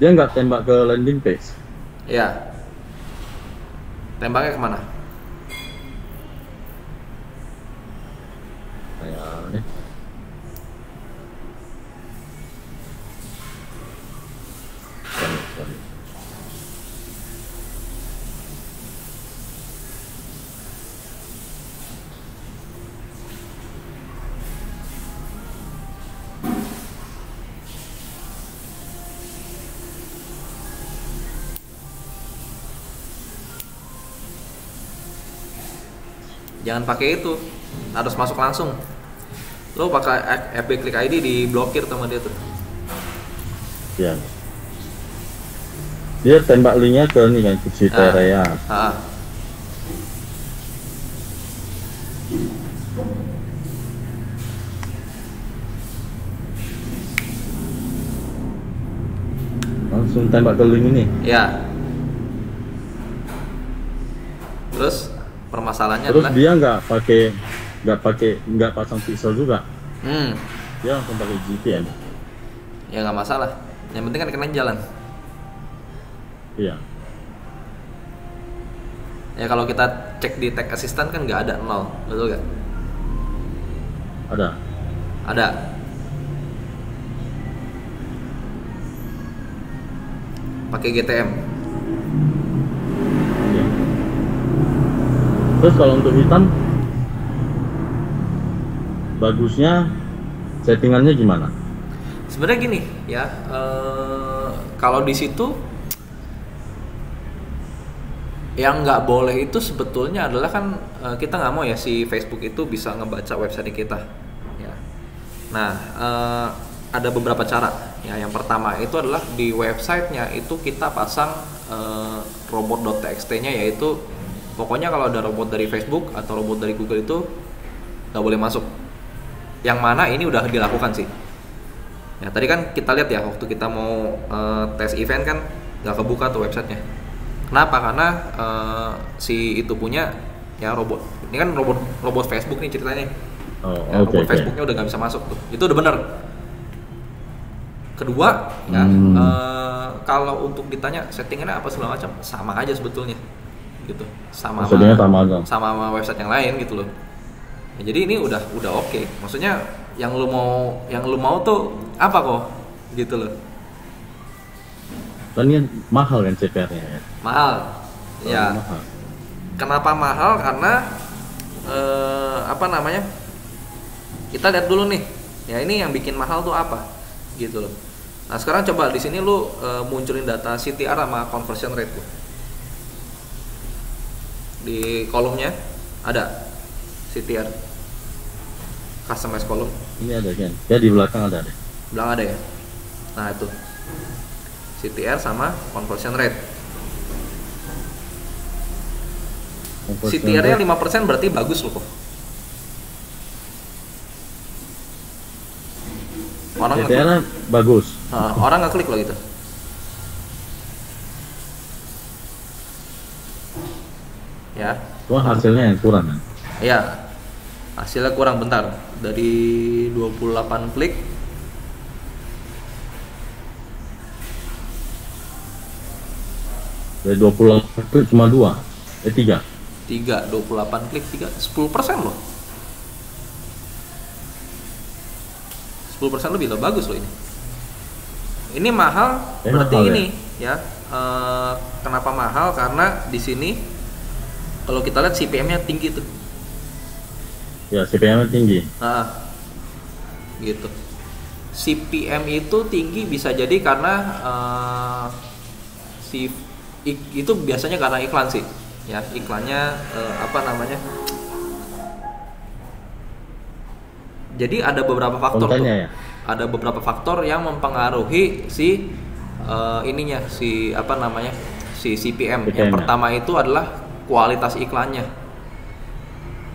Dia nggak tembak ke landing page. Iya. Tembaknya kemana? Kayak sorry. Jangan pakai itu, harus masuk langsung. Lo pakai FB Klik ID diblokir sama dia tuh. Ya. Dia tembak linknya ke ini kan, ke Citeria. Langsung tembak ke link ini. Ya. Terus permasalahannya Terus adalah dia nggak pasang pixel juga. Dia langsung pakai GPM. Ya nggak masalah. Yang penting kan kena jalan. Iya. Ya kalau kita cek di tag assistant kan nggak ada 0, betul nggak? Ada. Ada. Pakai GTM. Iya. Terus kalau untuk hitam, bagusnya settingannya gimana? Sebenarnya gini ya, kalau di situ yang nggak boleh itu sebetulnya adalah kan kita nggak mau ya si Facebook itu bisa ngebaca website kita. Ya. Nah, ada beberapa cara. Ya, yang pertama itu adalah di websitenya itu kita pasang robot.txt-nya, yaitu pokoknya kalau ada robot dari Facebook atau robot dari Google itu nggak boleh masuk. Yang mana ini udah dilakukan sih. Ya tadi kan kita lihat ya waktu kita mau tes event kan nggak kebuka tuh websitenya. Kenapa? Karena si itu punya ya robot. Ini kan robot Facebook nih ceritanya. Robot Facebooknya udah nggak bisa masuk tuh. Itu udah bener. Kedua ya kalau untuk ditanya settingannya apa segala macam sama aja sebetulnya gitu. Sama website yang lain gitu loh. Ya, jadi ini udah oke. Maksudnya yang lu mau tuh apa kok gitu loh. Kan ini mahal kan CPR-nya ya? Mahal. Ya. Mahal. Kenapa mahal? Karena apa namanya? Kita lihat dulu nih. Ya ini yang bikin mahal tuh apa? Gitu loh. Nah, sekarang coba di sini lu munculin data CTR sama conversion rate tuh. Di kolomnya ada CTR. Customize column. Ini ada kan? Ya di belakang ada deh. Belakang ada ya. Nah, itu. CTR sama conversion rate. CTR-nya 5% berarti bagus loh kok. CTR-nya bagus. Orang nggak klik loh gitu. Ya. Cuma hasilnya yang kurang kan? Iya. Hasilnya kurang bentar. Dari 28 klik dari 28 klik cuma 3 28 klik 10% loh. 10% lebih loh, bagus loh ini. Ini mahal berarti mahal, ini ya. Kenapa mahal? Karena di sini kalau kita lihat CPM-nya tinggi tuh. Ya, CPM-nya tinggi. Nah, gitu. CPM itu tinggi bisa jadi karena itu biasanya karena iklan sih. Ya, iklannya apa namanya? Jadi ada beberapa faktor tuh. Ya? Ada beberapa faktor yang mempengaruhi si ininya, si apa namanya? Si CPM. Yang pertama itu adalah kualitas iklannya.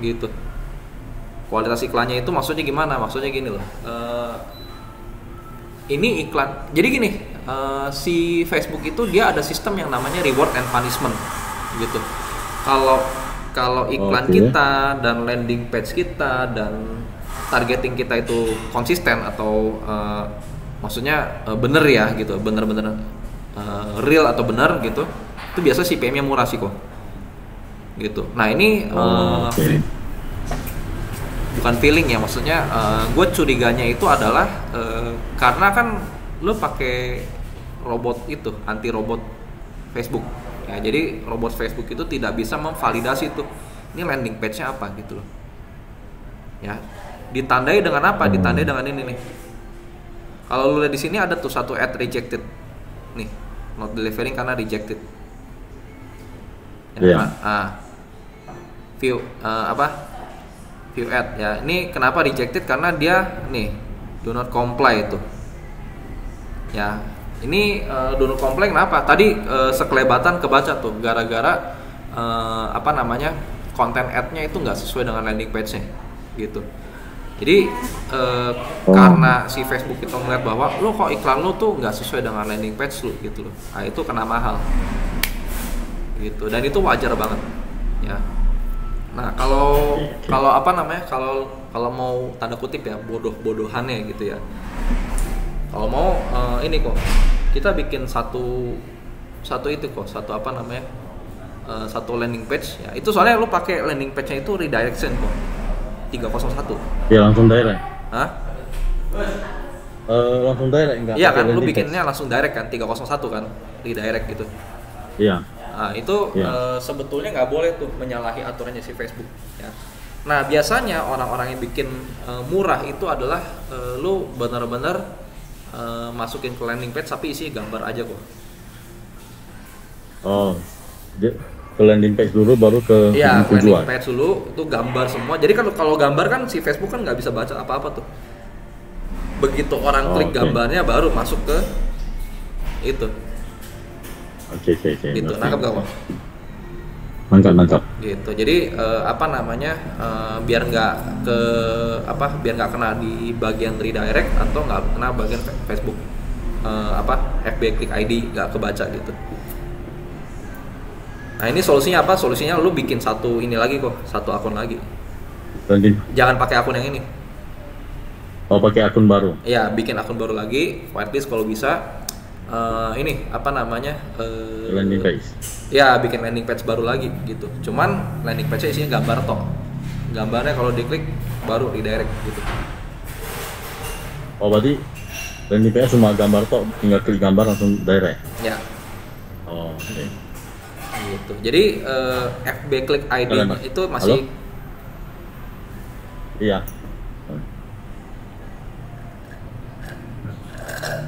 Gitu. Kualitas iklannya itu maksudnya gimana? Maksudnya gini loh. Ini iklan. Jadi gini, si Facebook itu dia ada sistem yang namanya reward and punishment, gitu. Kalau iklan kita dan landing page kita dan targeting kita itu konsisten atau maksudnya bener ya gitu, bener-bener real atau bener gitu, itu biasa CPM-nya murah sih kok. Gitu. Nah ini bukan feeling ya, maksudnya gue curiganya itu adalah karena kan lo pakai robot itu, anti robot Facebook ya, jadi robot Facebook itu tidak bisa memvalidasi tuh ini landing page-nya apa gitu loh ya. Ditandai dengan apa? Ditandai dengan ini nih. Kalau lo lihat di sini ada tuh satu ad rejected nih, not delivering karena rejected ya. View view ad ya. Ini kenapa rejected? Karena dia nih do not comply itu. Ya, ini do not comply kenapa? Tadi sekelebatan kebaca tuh gara-gara apa namanya? Konten ad-nya itu nggak sesuai dengan landing page-nya gitu. Jadi karena si Facebook itu melihat bahwa lo kok iklan lo tuh nggak sesuai dengan landing page lo gitu loh. Nah, itu kena mahal. Gitu. Dan itu wajar banget. Ya. Nah, kalau apa namanya? Kalau mau tanda kutip ya bodoh-bodohannya gitu ya. Kalau mau ini kok kita bikin satu itu kok, satu apa namanya? Satu landing page ya. Itu soalnya lu pakai landing page-nya itu redirection kok. 301. Ya langsung direct. Hah? Langsung direct enggak? Iya kan, lu bikinnya langsung direct kan, 301 kan, redirect gitu. Iya. Nah itu sebetulnya nggak boleh tuh menyalahi aturannya si Facebook. Ya. Nah biasanya orang-orang yang bikin murah itu adalah lu benar-benar masukin ke landing page tapi isi gambar aja kok. Oh, ke landing page dulu baru ke tujuan. Landing page dulu itu gambar semua. Jadi kalau gambar kan si Facebook kan nggak bisa baca apa-apa tuh. Begitu orang klik gambarnya baru masuk ke itu. Oke, oke, oke. Gitu, Ngerti. nangkep gak kok? Mantap. Gitu. Jadi apa namanya, biar nggak biar nggak kena di bagian redirect atau nggak kena bagian Facebook FB Click ID nggak kebaca gitu. Nah ini solusinya apa? Solusinya lu bikin satu ini lagi kok, satu akun lagi. Landing. Jangan pakai akun yang ini. Oh, pakai akun baru. Ya, bikin akun baru lagi, whitelist kalau bisa. Ini apa namanya? Landing page. Ya, bikin landing page baru lagi gitu. Cuman landing page-nya isinya gambar tok. Gambarnya kalau diklik baru redirect gitu. Oh, berarti landing page cuma gambar tok, tinggal klik gambar langsung direct. Ya, Oh, oke. gitu. Jadi FB Click ID Halo, itu masih Iya.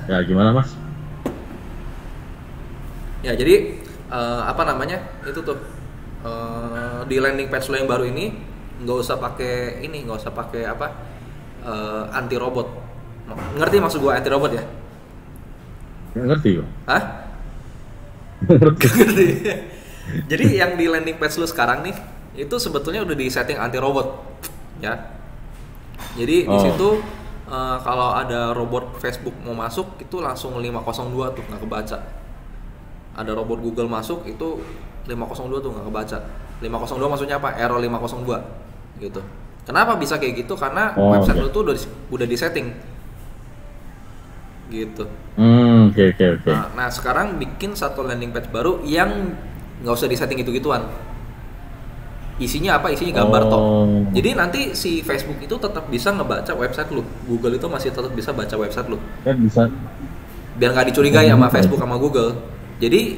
Ya, gimana, Mas? ya jadi apa namanya? Itu tuh di landing page lo yang baru ini nggak usah pakai anti robot. Ngerti maksud gua anti robot ya? Nggak ngerti kok. Hah? Ngerti. Jadi yang di landing page lu sekarang nih itu sebetulnya udah di setting anti robot ya. Jadi di situ kalau ada robot Facebook mau masuk itu langsung 502 tuh nggak kebaca. Ada robot Google masuk itu 502 tuh nggak kebaca. 502 maksudnya apa? Error 502 gitu. Kenapa bisa kayak gitu? Karena website lu tuh udah di setting gitu. Oke. Nah sekarang bikin satu landing page baru yang nggak usah disetting gitu-gituan. Isinya apa? Isinya gambar tok. Jadi nanti si Facebook itu tetap bisa ngebaca website lu. Google itu masih tetap bisa baca website lu. Kan bisa. Biar nggak dicurigai sama Facebook sama Google. Jadi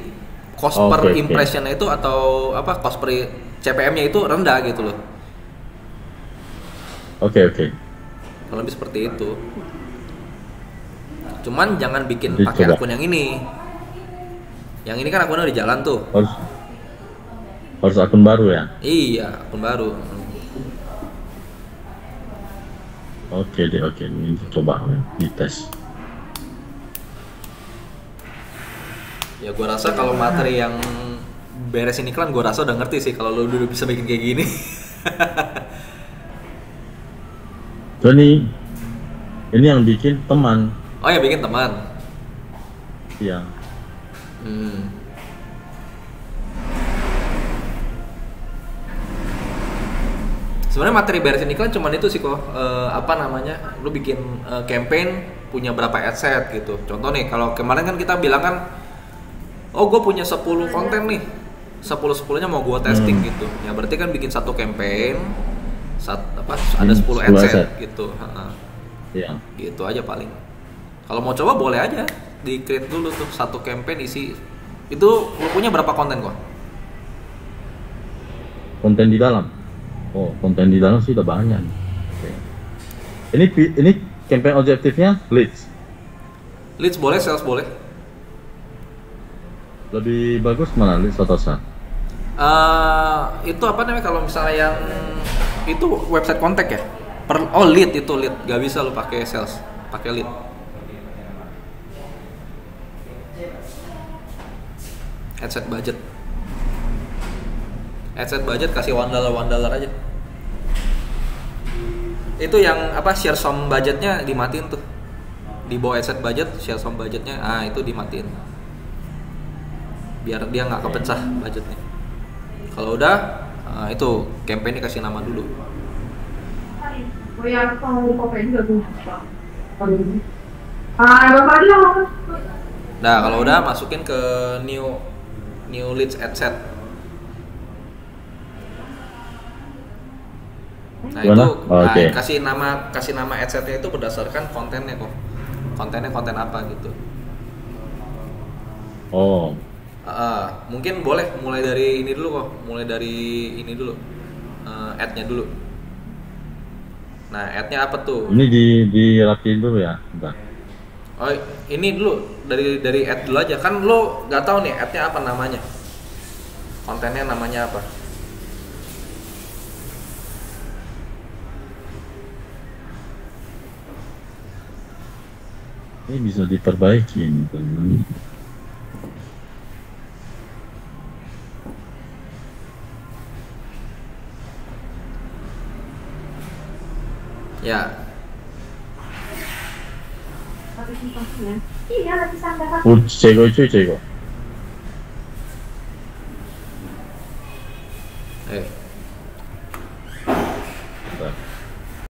cost per impression-nya itu atau cost per CPM-nya itu rendah gitu loh. Oke. Kalau lebih seperti itu. Cuman jangan bikin Jadi pakai coba. akun yang ini. Yang ini kan akunnya udah jalan tuh. Harus akun baru ya? Iya, akun baru. Oke. Ini coba dites. Ya gua rasa kalau materi yang beresin iklan gua rasa udah ngerti sih kalau lu udah bisa bikin kayak gini. So, ini yang bikin teman. Oh ya bikin teman. Iya. Sebenarnya materi beresin iklan cuman itu sih kok lu bikin campaign punya berapa adset gitu. Contoh nih kalau kemarin kan kita bilang kan gue punya 10 konten nih. 10-10-nya mau gue testing gitu. Ya berarti kan bikin satu campaign ada 10 adset gitu. Iya. Gitu aja paling. Kalau mau coba boleh aja di create dulu tuh satu campaign isi itu lu punya berapa konten kok? Konten di dalam. Oh, konten di dalam sih udah banyak. Oke. Ini campaign objektifnya leads. Leads boleh, sales boleh. Lebih bagus mana leads atau sales? Itu apa namanya kalau misalnya yang itu website kontak ya? Lead itu lead, gak bisa lu pakai sales, pakai lead. Adset budget kasih $1 aja. Itu yang share sum budgetnya dimatiin tuh. Di bawah adset budget share sum budgetnya, itu dimatiin. Biar dia nggak kepecah budgetnya. Kalau udah itu campaign kasih nama dulu. Nah kalau udah masukin ke new leads adset. Nah itu kasih nama adsetnya itu berdasarkan kontennya kok. Kontennya konten apa gitu. Oh. Mungkin boleh mulai dari ini dulu. Ad-nya dulu. Nah, ad-nya apa tuh? Ini dirapiin dulu ya, bentar. Oh, ini dulu dari ad dulu aja. Kan lo nggak tahu nih ad-nya apa namanya. Kontennya namanya apa? Ini bisa diperbaiki. Ya. Iya, lagi sandaran. 제거 있죠, 제거. Eh,